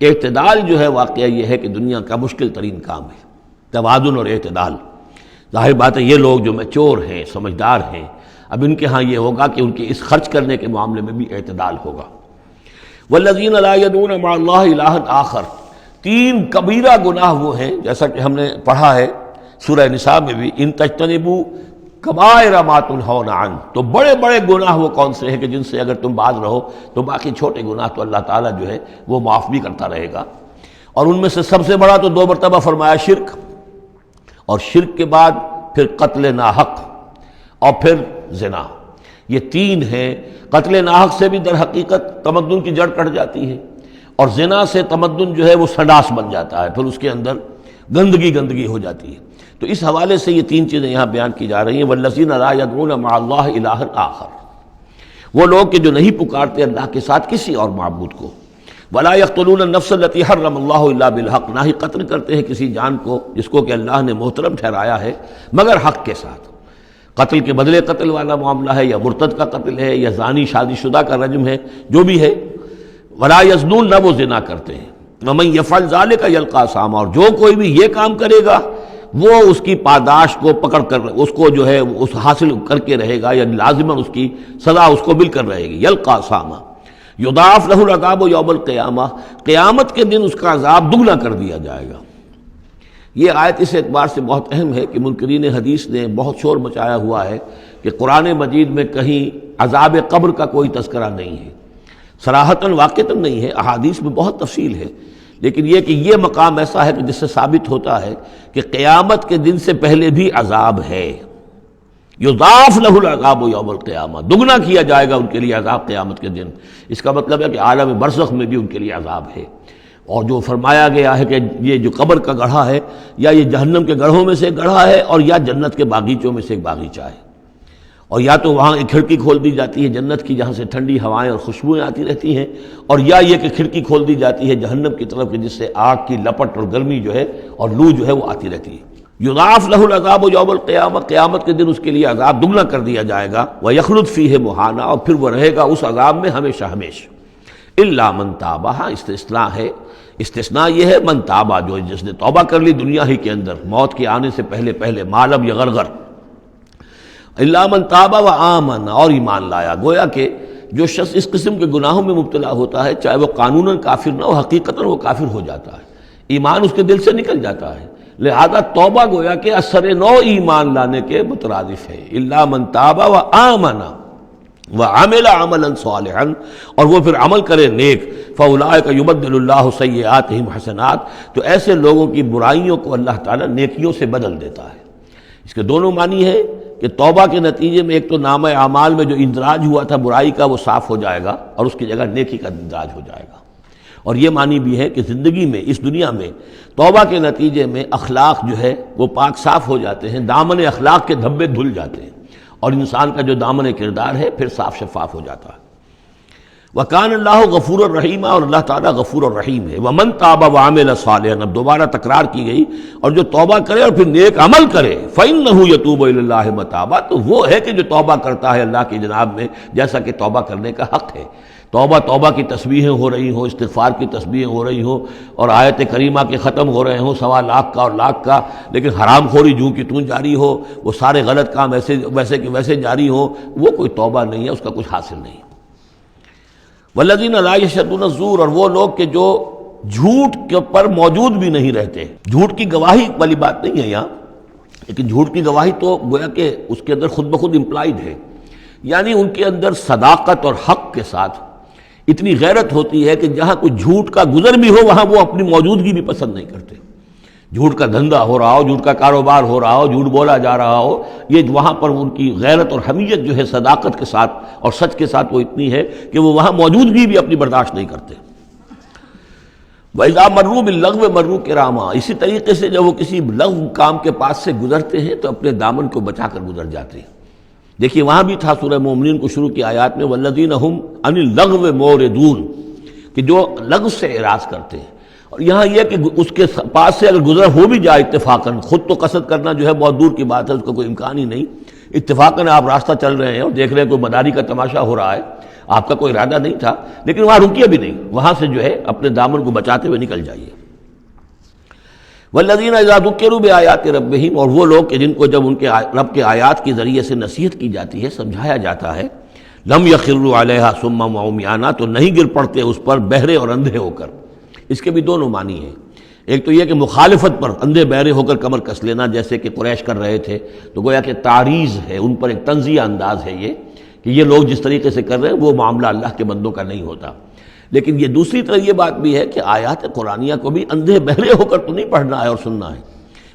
اعتدال جو ہے واقعہ یہ ہے کہ دنیا کا مشکل ترین کام ہے، توازن اور اعتدال۔ ظاہر بات ہے یہ لوگ جو میچور ہیں، سمجھدار ہیں، اب ان کے ہاں یہ ہوگا کہ ان کے اس خرچ کرنے کے معاملے میں بھی اعتدال ہوگا۔ والذین لا یدعون مع اللہ الہا آخر، 3 کبیرہ گناہ وہ ہیں جیسا کہ ہم نے پڑھا ہے سورہ نساء میں بھی، ان تجتنبوا کبائر ما تنہون عنہ، تو بڑے بڑے گناہ وہ کون سے ہیں کہ جن سے اگر تم باز رہو تو باقی چھوٹے گناہ تو اللہ تعالیٰ جو ہے وہ معاف بھی کرتا رہے گا۔ اور ان میں سے سب سے بڑا تو 2 مرتبہ فرمایا شرک، اور شرک کے بعد پھر قتل ناحق اور پھر زنا، یہ 3 ہیں۔ قتل ناحق سے بھی در حقیقت تمدن کی جڑ کٹ جاتی ہے، اور زنا سے تمدن جو ہے وہ سڈاس بن جاتا ہے، پھر اس کے اندر گندگی ہو جاتی ہے۔ تو اس حوالے سے یہ تین چیزیں یہاں بیان کی جا رہی ہیں. والذین لا یدعون مع اللہ الہا آخر، وہ لوگ کہ جو نہیں پکارتے اللہ کے ساتھ کسی اور معبود کو. ولا یقتلون النفس التي حرم اللہ الا بالحق، نہ ہی قتل کرتے ہیں کسی جان کو جس کو کہ اللہ نے محترم ٹھہرایا ہے مگر حق کے ساتھ. قتل کے بدلے قتل والا معاملہ ہے، یا مرتد کا قتل ہے، یا زانی شادی شدہ کا رجم ہے، جو بھی ہے. ولا یزنون، نہ وہ زنا کرتے ہیں. ومن یفعل ذلک یلقى اثاما، اور جو کوئی بھی یہ کام کرے گا وہ اس کی پاداش کو پکڑ کر اس کو جو ہے اس حاصل کر کے رہے گا، یا لازماً اس کی سزا اس کو مل کر رہے گی. یلقى اثاما یضاعف له العذاب یوم القیامہ، قیامت کے دن اس کا عذاب دگنا کر دیا جائے گا. یہ آیت اس اعتبار سے بہت اہم ہے کہ منکرین حدیث نے بہت شور مچایا ہوا ہے کہ قرآن مجید میں کہیں عذاب قبر کا کوئی تذکرہ نہیں ہے، صراحتاً واقعتاً نہیں ہے، احادیث میں بہت تفصیل ہے، لیکن یہ کہ یہ مقام ایسا ہے کہ جس سے ثابت ہوتا ہے کہ قیامت کے دن سے پہلے بھی عذاب ہے. یضاعف له العذاب یوم القیامہ، دگنا کیا جائے گا ان کے لیے عذاب قیامت کے دن. اس کا مطلب ہے کہ عالم برزخ میں بھی ان کے لیے عذاب ہے. اور جو فرمایا گیا ہے کہ یہ جو قبر کا گڑھا ہے یا یہ جہنم کے گڑھوں میں سے ایک گڑھا ہے، اور یا جنت کے باغیچوں میں سے ایک باغیچہ ہے. اور یا تو وہاں ایک کھڑکی کھول دی جاتی ہے جنت کی جہاں سے ٹھنڈی ہوائیں اور خوشبوئیں آتی رہتی ہیں، اور یا یہ کہ کھڑکی کھول دی جاتی ہے جہنم کی طرف جس سے آگ کی لپٹ اور گرمی جو ہے اور لو جو ہے وہ آتی رہتی ہے. یضاعف له العذاب یوم القیامہ، قیامت کے دن اس کے لیے عذاب دگنا کر دیا جائے گا. ویخلد فیہ مہانا، اور پھر وہ رہے گا اس عذاب میں ہمیشہ ہمیشہ. الا من تاب، استثناء ہے، استثناء یہ ہے من تابہ، جو جس نے توبہ کر لی دنیا ہی کے اندر موت کے آنے سے پہلے پہلے، ما لم یغرغر. الا من تابہ و آمن، اور ایمان لایا. گویا کہ جو شخص اس قسم کے گناہوں میں مبتلا ہوتا ہے چاہے وہ قانوناً کافر نہ ہو، حقیقتاً وہ کافر ہو جاتا ہے، ایمان اس کے دل سے نکل جاتا ہے. لہذا توبہ گویا کہ اثر نو ایمان لانے کے مترادف ہے. الا من تابہ و آمن وعمل عملا صالحا، اور وہ پھر عمل کرے نیک. فاولئک یبدل اللہ سیئاتہم حسنات، تو ایسے لوگوں کی برائیوں کو اللہ تعالیٰ نیکیوں سے بدل دیتا ہے. اس کے دونوں معنی ہے کہ توبہ کے نتیجے میں ایک تو نامہ اعمال میں جو اندراج ہوا تھا برائی کا وہ صاف ہو جائے گا اور اس کی جگہ نیکی کا اندراج ہو جائے گا. اور یہ معنی بھی ہے کہ زندگی میں اس دنیا میں توبہ کے نتیجے میں اخلاق جو ہے وہ پاک صاف ہو جاتے ہیں، دامن اخلاق کے دھبے دھل جاتے ہیں، اور انسان کا جو دامن کردار ہے پھر صاف شفاف ہو جاتا ہے. وَكَانَ اللَّهُ غَفُورًا رَحِيمًا، اور اللہ تعالیٰ غفور الرحیم ہے. وَمَن تَابَ وَعَمِلَ صَالِحًا، اب دوبارہ تکرار کی گئی، اور جو توبہ کرے اور پھر نیک عمل کرے فَإِنَّهُ يَتُوبُ إِلَى اللَّهِ مَتَابًا، تو وہ ہے کہ جو توبہ کرتا ہے اللہ کی جناب میں جیسا کہ توبہ کرنے کا حق ہے. توبہ کی تسبیحیں ہو رہی ہوں، استغفار کی تسبیحیں ہو رہی ہوں، اور آیت کریمہ کے ختم ہو رہے ہوں 1.25 لاکھ کا اور لاکھ کا، لیکن حرام خوری جوں کی توں جاری ہو، وہ سارے غلط کام ویسے کہ ویسے جاری ہوں، وہ کوئی توبہ نہیں ہے، اس کا کچھ حاصل نہیں. والذین لا یشهدون الزور، اور وہ لوگ کہ جو جھوٹ کے پر موجود بھی نہیں رہتے. جھوٹ کی گواہی والی بات نہیں ہے یہاں، لیکن جھوٹ کی گواہی تو گویا کہ اس کے اندر خود بخود امپلائڈ ہے، یعنی ان کے اندر صداقت اور حق کے ساتھ اتنی غیرت ہوتی ہے کہ جہاں کوئی جھوٹ کا گزر بھی ہو وہاں وہ اپنی موجودگی بھی پسند نہیں کرتے. جھوٹ کا دھندا ہو رہا ہو، جھوٹ کا کاروبار ہو رہا ہو، جھوٹ بولا جا رہا ہو، یہ وہاں پر ان کی غیرت اور حمیت جو ہے صداقت کے ساتھ اور سچ کے ساتھ وہ اتنی ہے کہ وہ وہاں موجودگی بھی اپنی برداشت نہیں کرتے. وَإِذَا مَرُّوا بِاللَّغْوِ مَرُّوا كِرَامًا، اسی طریقے سے جب وہ کسی لغو کام کے پاس سے گزرتے ہیں تو اپنے دامن کو بچا کر گزر جاتے ہیں. دیکھیے وہاں بھی تھا سورہ مومنین کو شروع کی آیات میں وَالَّذِينَ هُمْ عَنِ اللَّغْوِ مُعْرِضُونَ، کہ جو لغو سے اعراض کرتے ہیں. اور یہاں یہ کہ اس کے پاس سے اگر گزر ہو بھی جائے اتفاقاً، خود تو قصد کرنا جو ہے بہت دور کی بات ہے، اس کا کوئی امکان ہی نہیں. اتفاقاً آپ راستہ چل رہے ہیں اور دیکھ رہے ہیں کوئی مداری کا تماشا ہو رہا ہے، آپ کا کوئی ارادہ نہیں تھا، لیکن وہاں رکیے بھی نہیں، وہاں سے جو ہے اپنے دامن کو بچاتے ہوئے نکل جائیے. والذین اذا ذکروا بآیات ربہم، اور وہ لوگ کہ جن کو جب ان کے رب کے آیات کے ذریعے سے نصیحت کی جاتی ہے، سمجھایا جاتا ہے، لم یخروا علیہا صما وعمیانا، تو نہیں گر پڑتے اس پر بہرے اور اندھے ہو کر. اس کے بھی دونوں معنی ہیں. ایک تو یہ کہ مخالفت پر اندھے بہرے ہو کر کمر کس لینا جیسے کہ قریش کر رہے تھے، تو گویا کہ تعریض ہے، ان پر ایک طنزیہ انداز ہے یہ کہ یہ لوگ جس طریقے سے کر رہے ہیں وہ معاملہ اللہ کے بندوں کا نہیں ہوتا. لیکن یہ دوسری طرح یہ بات بھی ہے کہ آیات قرآنیہ کو بھی اندھے بہرے ہو کر تو نہیں پڑھنا ہے اور سننا ہے،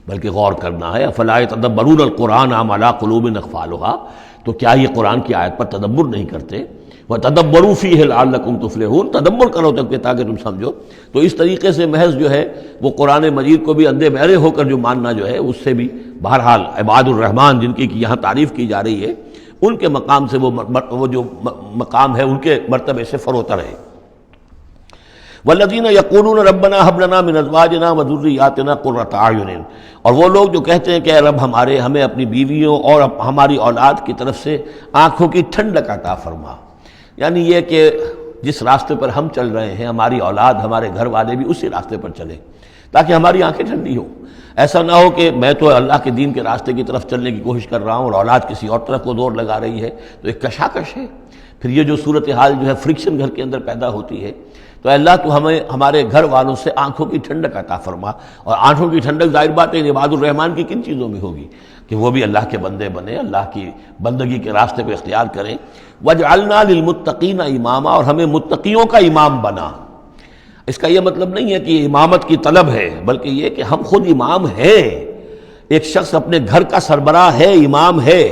بلکہ غور کرنا ہے. افلا یتدبرون القرآن ام علی قلوب اقفالها، تو کیا یہ قرآن کی آیت پر تدبر نہیں کرتے؟ وَتَدَبَّرُوا فِيهِ لَعَلَّكُمْ تُفْلِحُونَ، تدبر کرو تاکہ تم سمجھو۔ تو اس طریقے سے محض جو ہے وہ قرآن مجید کو بھی اندھے بہرے ہو کر جو ماننا جو ہے اس سے بھی بہرحال عباد الرحمن جن کی یہاں تعریف کی جا رہی ہے ان کے مقام سے وہ جو مقام ہے ان کے مرتبے سے فروتر ہے۔ وَالَّذِينَ يَقُولُونَ رَبَّنَا هَبْ لَنَا مِنْ أَزْوَاجِنَا وَذُرِّيَّاتِنَا قُرَّةَ أَعْيُنٍ، اور وہ لوگ جو کہتے ہیں کہ اے رب ہمیں اپنی بیویوں اور ہماری اولاد کی طرف سے آنکھوں کی ٹھنڈک عطا فرما، یعنی یہ کہ جس راستے پر ہم چل رہے ہیں ہماری اولاد ہمارے گھر والے بھی اسی راستے پر چلیں تاکہ ہماری آنکھیں ٹھنڈی ہوں۔ ایسا نہ ہو کہ میں تو اللہ کے دین کے راستے کی طرف چلنے کی کوشش کر رہا ہوں اور اولاد کسی اور طرف کو دور لگا رہی ہے، تو ایک کشاکش ہے۔ پھر یہ جو صورتحال جو ہے فرکشن گھر کے اندر پیدا ہوتی ہے، تو اللہ تو ہمیں ہمارے گھر والوں سے آنکھوں کی ٹھنڈک عطا فرما، اور آنکھوں کی ٹھنڈک ظاہر بات ہے عباد الرحمن کی کن چیزوں میں ہوگی کہ وہ بھی اللہ کے بندے بنے، اللہ کی بندگی کے راستے کو اختیار کریں۔ وَاجْعَلْنَا لِلْمُتَّقِينَ اماما، اور ہمیں متقیوں کا امام بنا۔ اس کا یہ مطلب نہیں ہے کہ یہ امامت کی طلب ہے، بلکہ یہ کہ ہم خود امام ہیں۔ ایک شخص اپنے گھر کا سربراہ ہے، امام ہے،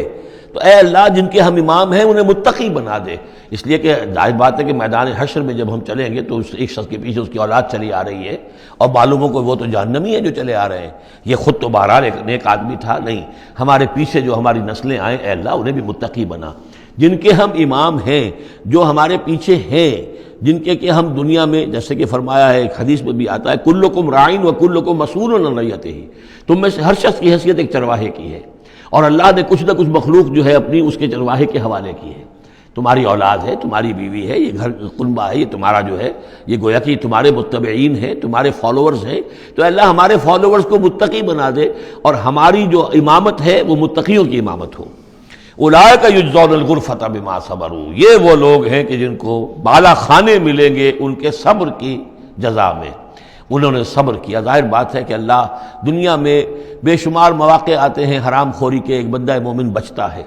تو اے اللہ جن کے ہم امام ہیں انہیں متقی بنا دے، اس لیے کہ ظاہر بات ہے کہ میدان حشر میں جب ہم چلیں گے تو ایک شخص کے پیچھے اس کی اولاد چلی آ رہی ہے اور معلوم ہو کہ وہ تو جہنمی ہیں جو چلے آ رہے ہیں، یہ خود تو بہرحال ایک نیک آدمی تھا، نہیں، ہمارے پیچھے جو ہماری نسلیں آئیں اے اللہ انہیں بھی متقی بنا، جن کے ہم امام ہیں، جو ہمارے پیچھے ہیں، جن کے کہ ہم دنیا میں جیسے کہ فرمایا ہے ایک حدیث میں بھی آتا ہے کلکم راعٍ وکلکم مسئول عن رعیتہ، تم میں سے ہر شخص کی حیثیت ایک چرواہے کی ہے، اور اللہ نے کچھ نہ کچھ مخلوق جو ہے اپنی اس کے چرواہے کے حوالے کی ہے۔ تمہاری اولاد ہے، تمہاری بیوی ہے، یہ گھر کنبہ ہے، یہ تمہارا جو ہے یہ گویا کہ تمہارے متبعین ہیں، تمہارے فالوورز ہیں، تو اللہ ہمارے فالوورز کو متقی بنا دے اور ہماری جو امامت ہے وہ متقیوں کی امامت ہو۔ اولئک یجزون الغرفۃ بما صبروا، یہ وہ لوگ ہیں کہ جن کو بالا خانے ملیں گے ان کے صبر کی جزا میں، انہوں نے صبر کیا۔ ظاہر بات ہے کہ اللہ دنیا میں بے شمار مواقع آتے ہیں حرام خوری کے، ایک بندہ مومن بچتا ہے،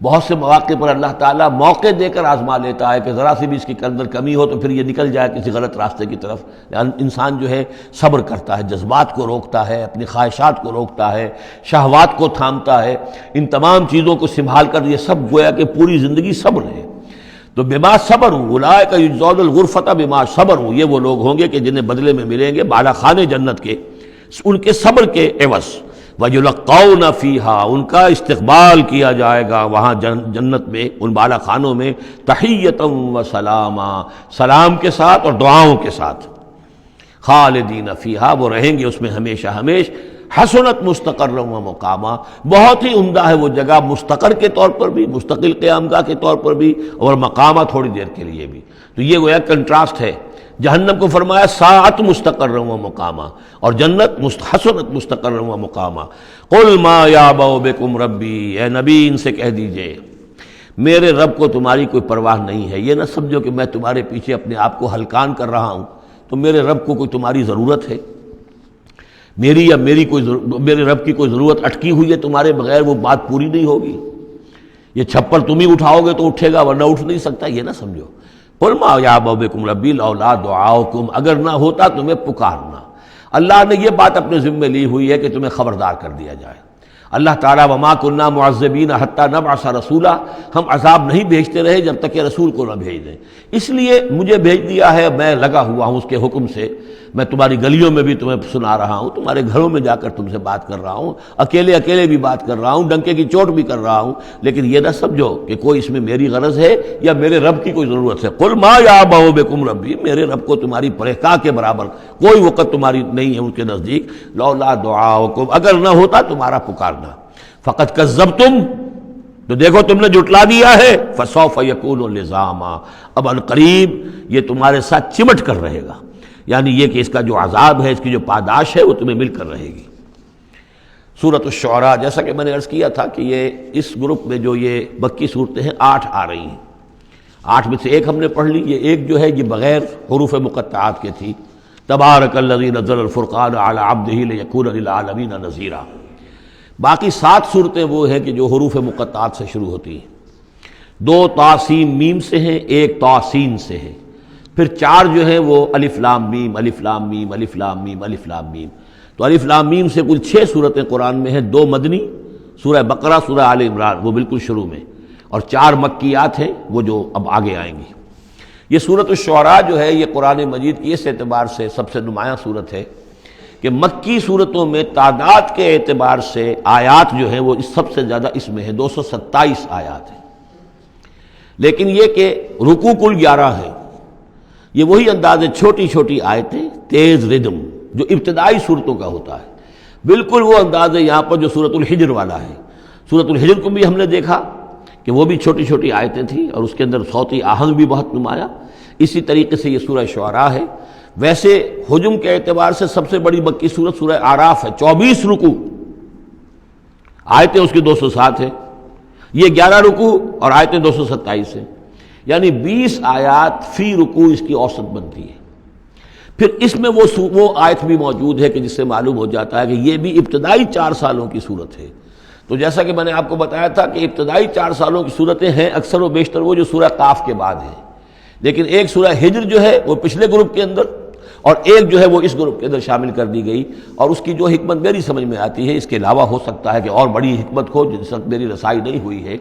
بہت سے مواقع پر اللہ تعالیٰ موقع دے کر آزما لیتا ہے کہ ذرا سی بھی اس کے اندر کمی ہو تو پھر یہ نکل جائے کسی غلط راستے کی طرف۔ انسان جو ہے صبر کرتا ہے، جذبات کو روکتا ہے، اپنی خواہشات کو روکتا ہے، شہوات کو تھامتا ہے، ان تمام چیزوں کو سنبھال کر یہ سب گویا کہ پوری زندگی صبر ہے۔ تو بما صبروا اولئک یجزون الغرفۃ بما صبروا، یہ وہ لوگ ہوں گے کہ جنہیں بدلے میں ملیں گے بالا خانے جنت کے ان کے صبر کے عوض۔ وَيُلَقَّوْنَ فِيهَا، ان کا استقبال کیا جائے گا وہاں جنت میں، ان بالا خانوں میں، تحیۃ وسلاما، سلام کے ساتھ اور دعاؤں کے ساتھ۔ خالدین فیہا، وہ رہیں گے اس میں ہمیشہ ہمیش۔ حسنت مستقرا و مقاما، بہت ہی عمدہ ہے وہ جگہ، مستقر کے طور پر بھی، مستقل قیام گاہ کے طور پر بھی، اور مقامہ تھوڑی دیر کے لیے بھی۔ تو یہ گویا کنٹراسٹ ہے۔ جہنم کو فرمایا ساعت مستقرا و مقاما، اور جنت حسنت مستقرا و مقاما۔ قل ما یعبأ بکم ربی، اے نبی ان سے کہہ دیجئے میرے رب کو تمہاری کوئی پرواہ نہیں ہے، یہ نہ سمجھو کہ میں تمہارے پیچھے اپنے آپ کو ہلکان کر رہا ہوں، تو میرے رب کو کوئی تمہاری ضرورت ہے؟ میری یا میرے رب کی کوئی ضرورت اٹکی ہوئی ہے تمہارے بغیر، وہ بات پوری نہیں ہوگی؟ یہ چھپر تم ہی اٹھاؤ گے تو اٹھے گا ورنہ اٹھ نہیں سکتا، یہ نہ سمجھو۔ قل ما یعبأ بکم ربی لولا دعاؤکم، اگر نہ ہوتا تمہیں پکارنا۔ اللہ نے یہ بات اپنے ذمے لی ہوئی ہے کہ تمہیں خبردار کر دیا جائے۔ اللہ تعالیٰ وما کنا معذبین حتی نبعث رسولا، ہم عذاب نہیں بھیجتے رہے جب تک کہ رسول کو نہ بھیج دیں، اس لیے مجھے بھیج دیا ہے، میں لگا ہوا ہوں اس کے حکم سے، میں تمہاری گلیوں میں بھی تمہیں سنا رہا ہوں، تمہارے گھروں میں جا کر تم سے بات کر رہا ہوں، اکیلے اکیلے بھی بات کر رہا ہوں، ڈنکے کی چوٹ بھی کر رہا ہوں، لیکن یہ نہ سمجھو کہ کوئی اس میں میری غرض ہے یا میرے رب کی کوئی ضرورت ہے۔ قل ما یعبأ بکم ربی، میرے رب کو تمہاری پرہکا کے برابر کوئی وقت تمہاری نہیں ہے ان کے نزدیک، لولا دعاؤکم، اگر نہ ہوتا تمہارا پکارنا۔ فقط کذبتم، تو دیکھو تم نے جھٹلا دیا ہے، فسوف یکون لزاما، اب عنقریب یہ تمہارے ساتھ چمٹ کر رہے گا، یعنی یہ کہ اس کا جو عذاب ہے، اس کی جو پاداش ہے وہ تمہیں مل کر رہے گی۔ سورۃ الشعراء، جیسا کہ میں نے عرض کیا تھا کہ یہ اس گروپ میں جو یہ مکی صورتیں ہیں 8 آ رہی ہیں، 8 میں سے ایک ہم نے پڑھ لی، یہ ایک جو ہے یہ بغیر حروف مقطعات کے تھی، تبارک الذی نزل الفرقان علی عبدہ لیکون للعالمین نذیرا۔ باقی 7 صورتیں وہ ہیں کہ جو حروف مقطعات سے شروع ہوتی ہیں، 2 تا سین میم سے ہیں، 1 تا سین سے ہے، پھر 4 جو ہیں وہ الف لام میم الف لام میم الف لام میم الف لام میم۔ تو الف لام میم سے کل 6 صورتیں قرآن میں ہیں، 2 مدنی، سورہ بقرہ، سورہ آل عمران وہ بالکل شروع میں، اور 4 مکیات ہیں وہ جو اب آگے آئیں گی۔ یہ سورۃ الشعراء جو ہے یہ قرآن مجید کی اس اعتبار سے سب سے نمایاں سورت ہے کہ مکی صورتوں میں تعداد کے اعتبار سے آیات جو ہیں وہ سب سے زیادہ اس میں ہے، 227 آیات ہیں، لیکن یہ کہ رکوع کل 11 ہے۔ یہ وہی انداز ہے، چھوٹی چھوٹی آیتیں، تیز ردم جو ابتدائی صورتوں کا ہوتا ہے، بالکل وہ انداز ہے یہاں پر جو سورۃ الحجر والا ہے۔ سورۃ الحجر کو بھی ہم نے دیکھا کہ وہ بھی چھوٹی چھوٹی آیتیں تھیں اور اس کے اندر صوتی آہنگ بھی بہت نمایاں، اسی طریقے سے یہ سورہ شعراء ہے۔ ویسے حجم کے اعتبار سے سب سے بڑی مکی سورت سورہ اعراف ہے، 24 رکوع، آیتیں اس کی 207 ہے، یہ 11 رکوع اور آیتیں 227 ہیں، یعنی 20 آیات فی رکوع اس کی اوسط بنتی ہے۔ پھر اس میں وہ آیت بھی موجود ہے کہ جس سے معلوم ہو جاتا ہے کہ یہ بھی ابتدائی 4 سالوں کی صورت ہے۔ تو جیسا کہ میں نے آپ کو بتایا تھا کہ ابتدائی 4 سالوں کی صورتیں ہیں اکثر و بیشتر وہ جو سورہ قاف کے بعد ہیں، لیکن ایک سورہ ہجر جو ہے وہ پچھلے گروپ کے اندر اور ایک جو ہے وہ اس گروپ کے اندر شامل کر دی گئی، اور اس کی جو حکمت میری سمجھ میں آتی ہے، اس کے علاوہ ہو سکتا ہے کہ اور بڑی حکمت ہو جس وقت میری رسائی نہیں ہوئی ہے،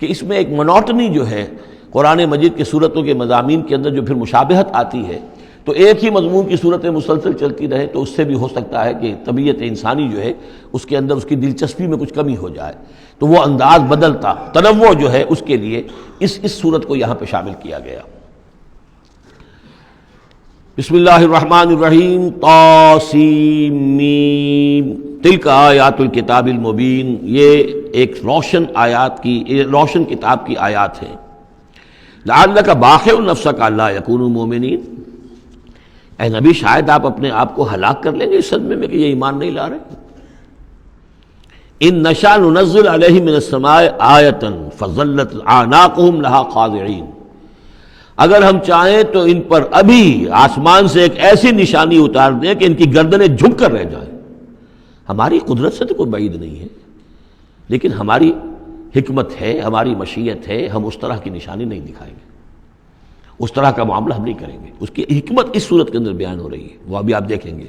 کہ اس میں ایک منوٹنی جو ہے قرآن مجید کی صورتوں کے مضامین کے اندر جو پھر مشابہت آتی ہے، تو ایک ہی مضمون کی صورتیں مسلسل چلتی رہے تو اس سے بھی ہو سکتا ہے کہ طبیعت انسانی جو ہے اس کے اندر اس کی دلچسپی میں کچھ کمی ہو جائے، تو وہ انداز بدلتا، تنوع جو ہے اس کے لیے اس صورت کو یہاں پہ شامل کیا گیا۔ بسم اللہ الرحمن الرحیم، طاسیم میم، تلک آیات الکتاب المبین، یہ ایک روشن کتاب کی آیات ہیں۔ لعلک باخع نفسک الا یکونوا مؤمنین، اے نبی شاید آپ اپنے آپ کو ہلاک کر لیں گے اس صدمے میں کہ یہ ایمان نہیں لا رہے۔ ان نشاء ننزل علیہم من السماء آیۃ فظلت اعناقهم لها خاضعین، اگر ہم چاہیں تو ان پر ابھی آسمان سے ایک ایسی نشانی اتار دیں کہ ان کی گردنیں جھک کر رہ جائیں۔ ہماری قدرت سے تو کوئی بعید نہیں ہے، لیکن ہماری حکمت ہے، ہماری مشیت ہے، ہم اس طرح کی نشانی نہیں دکھائیں گے، اس طرح کا معاملہ ہم نہیں کریں گے۔ اس کی حکمت اس صورت کے اندر بیان ہو رہی ہے، وہ ابھی آپ دیکھیں گے۔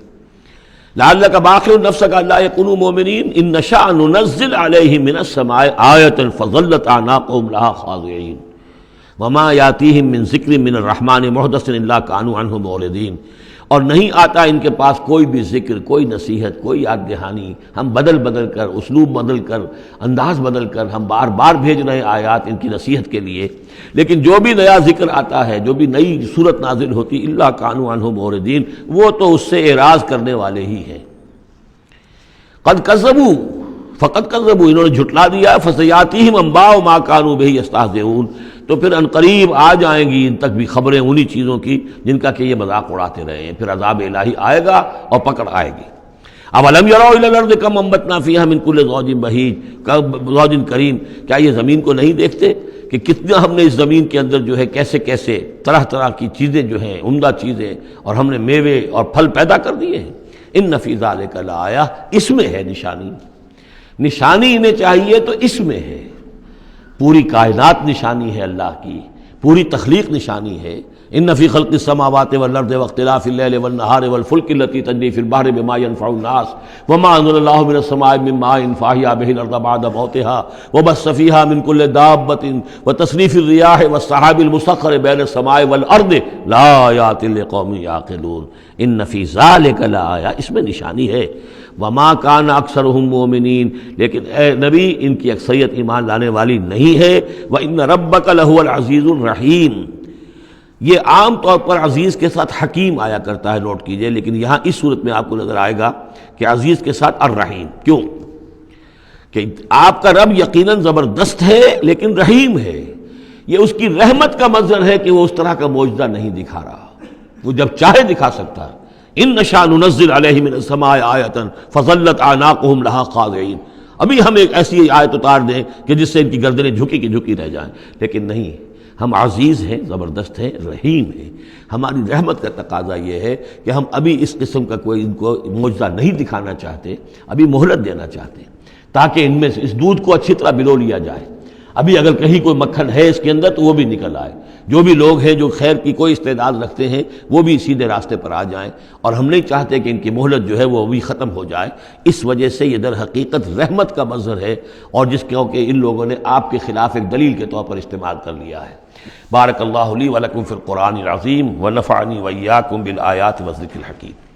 لعلک باخع نفسک الا یکونوا مؤمنین ان نشاء ننزل علیہم من السماء آیۃ فظلت اعناقهم لها خاضعین وما یاتیہم من ذکر من الرحمن محدث الا کانوا عنہ معرضین، اور نہیں آتا ان کے پاس کوئی بھی ذکر، کوئی نصیحت، کوئی یاد دہانی، ہم بدل کر، اسلوب بدل کر، انداز بدل کر ہم بار بار بھیج رہے ہیں آیات ان کی نصیحت کے لیے، لیکن جو بھی نیا ذکر آتا ہے، جو بھی نئی صورت نازل ہوتی، الا کانوا عنہ معرضین، وہ تو اس سے اعراض کرنے والے ہی ہیں۔ قد کذبوا فقد کذبوا، انہوں نے جھٹلا دیا، فسیاتیہم انباء ما کانوا بہ یستہزئون، تو پھر عنقریب آ جائیں گی ان تک بھی خبریں انہی چیزوں کی جن کا کہ یہ مذاق اڑاتے رہے ہیں، پھر عذاب الہی آئے گا اور پکڑ آئے گی۔ اولم یروا الی الارض کم انبتنا فیہا من کل زوج بہیج زوج کریم، کیا یہ زمین کو نہیں دیکھتے کہ کتنا ہم نے اس زمین کے اندر جو ہے کیسے کیسے طرح طرح کی چیزیں جو ہیں، عمدہ چیزیں، اور ہم نے میوے اور پھل پیدا کر دیے ہیں۔ ان فی ذلک لآیہ، اس میں ہے نشانی انہیں چاہیے تو اس میں ہے، پوری کائنات نشانی ہے اللہ کی، پوری تخلیق نشانی ہے۔ ان فی خلق السماوات والارض واختلاف اللیل والنہار والفلک التی تجری فی البحر بما ينفع الناس وما انزل اللہ من السماء من ماء فاحیا به الارض بعد موتها وبث فیہا من کل دابۃ وتصریف الریاح والسحاب المسخر بین السماء والارض لآیات لقوم یعقلون۔ ان فی ذلک لآیہ، اس میں نشانی ہے۔ وما کان اکثرهم مؤمنین، لیکن اے نبی ان کی اکثریت ایمان لانے والی نہیں ہے۔ وان ربک لہو العزیز الرحیم، یہ عام طور پر عزیز کے ساتھ حکیم آیا کرتا ہے، نوٹ کیجئے، لیکن یہاں اس صورت میں آپ کو نظر آئے گا کہ عزیز کے ساتھ الرحیم۔ کیوں؟ کہ آپ کا رب یقیناً زبردست ہے لیکن رحیم ہے، یہ اس کی رحمت کا منظر ہے کہ وہ اس طرح کا معجزہ نہیں دکھا رہا، وہ جب چاہے دکھا سکتا ہے۔ ان نشاء ننزل علیہم من السماء آیۃ فظلت اعناقهم لها خاضعین، ابھی ہم ایک ایسی آیت اتار دیں کہ جس سے ان کی گردنیں جھکی کی جھکی رہ جائیں، لیکن نہیں، ہم عزیز ہیں، زبردست ہیں، رحیم ہیں۔ ہماری رحمت کا تقاضا یہ ہے کہ ہم ابھی اس قسم کا کوئی ان کو معجزہ نہیں دکھانا چاہتے، ابھی مہلت دینا چاہتے ہیں تاکہ ان میں سے اس دودھ کو اچھی طرح بلو لیا جائے، ابھی اگر کہیں کوئی مکھن ہے اس کے اندر تو وہ بھی نکل آئے، جو بھی لوگ ہیں جو خیر کی کوئی استعداد رکھتے ہیں وہ بھی سیدھے راستے پر آ جائیں، اور ہم نہیں چاہتے کہ ان کی مہلت جو ہے وہ بھی ختم ہو جائے۔ اس وجہ سے یہ در حقیقت رحمت کا منظر ہے، اور جس کو کہ ان لوگوں نے آپ کے خلاف ایک دلیل کے طور پر استعمال کر لیا ہے۔ بارک اللہ لی ولکم فی القرآن العظیم ونفعنی وإیاکم بالآیات والذکر الحکیم۔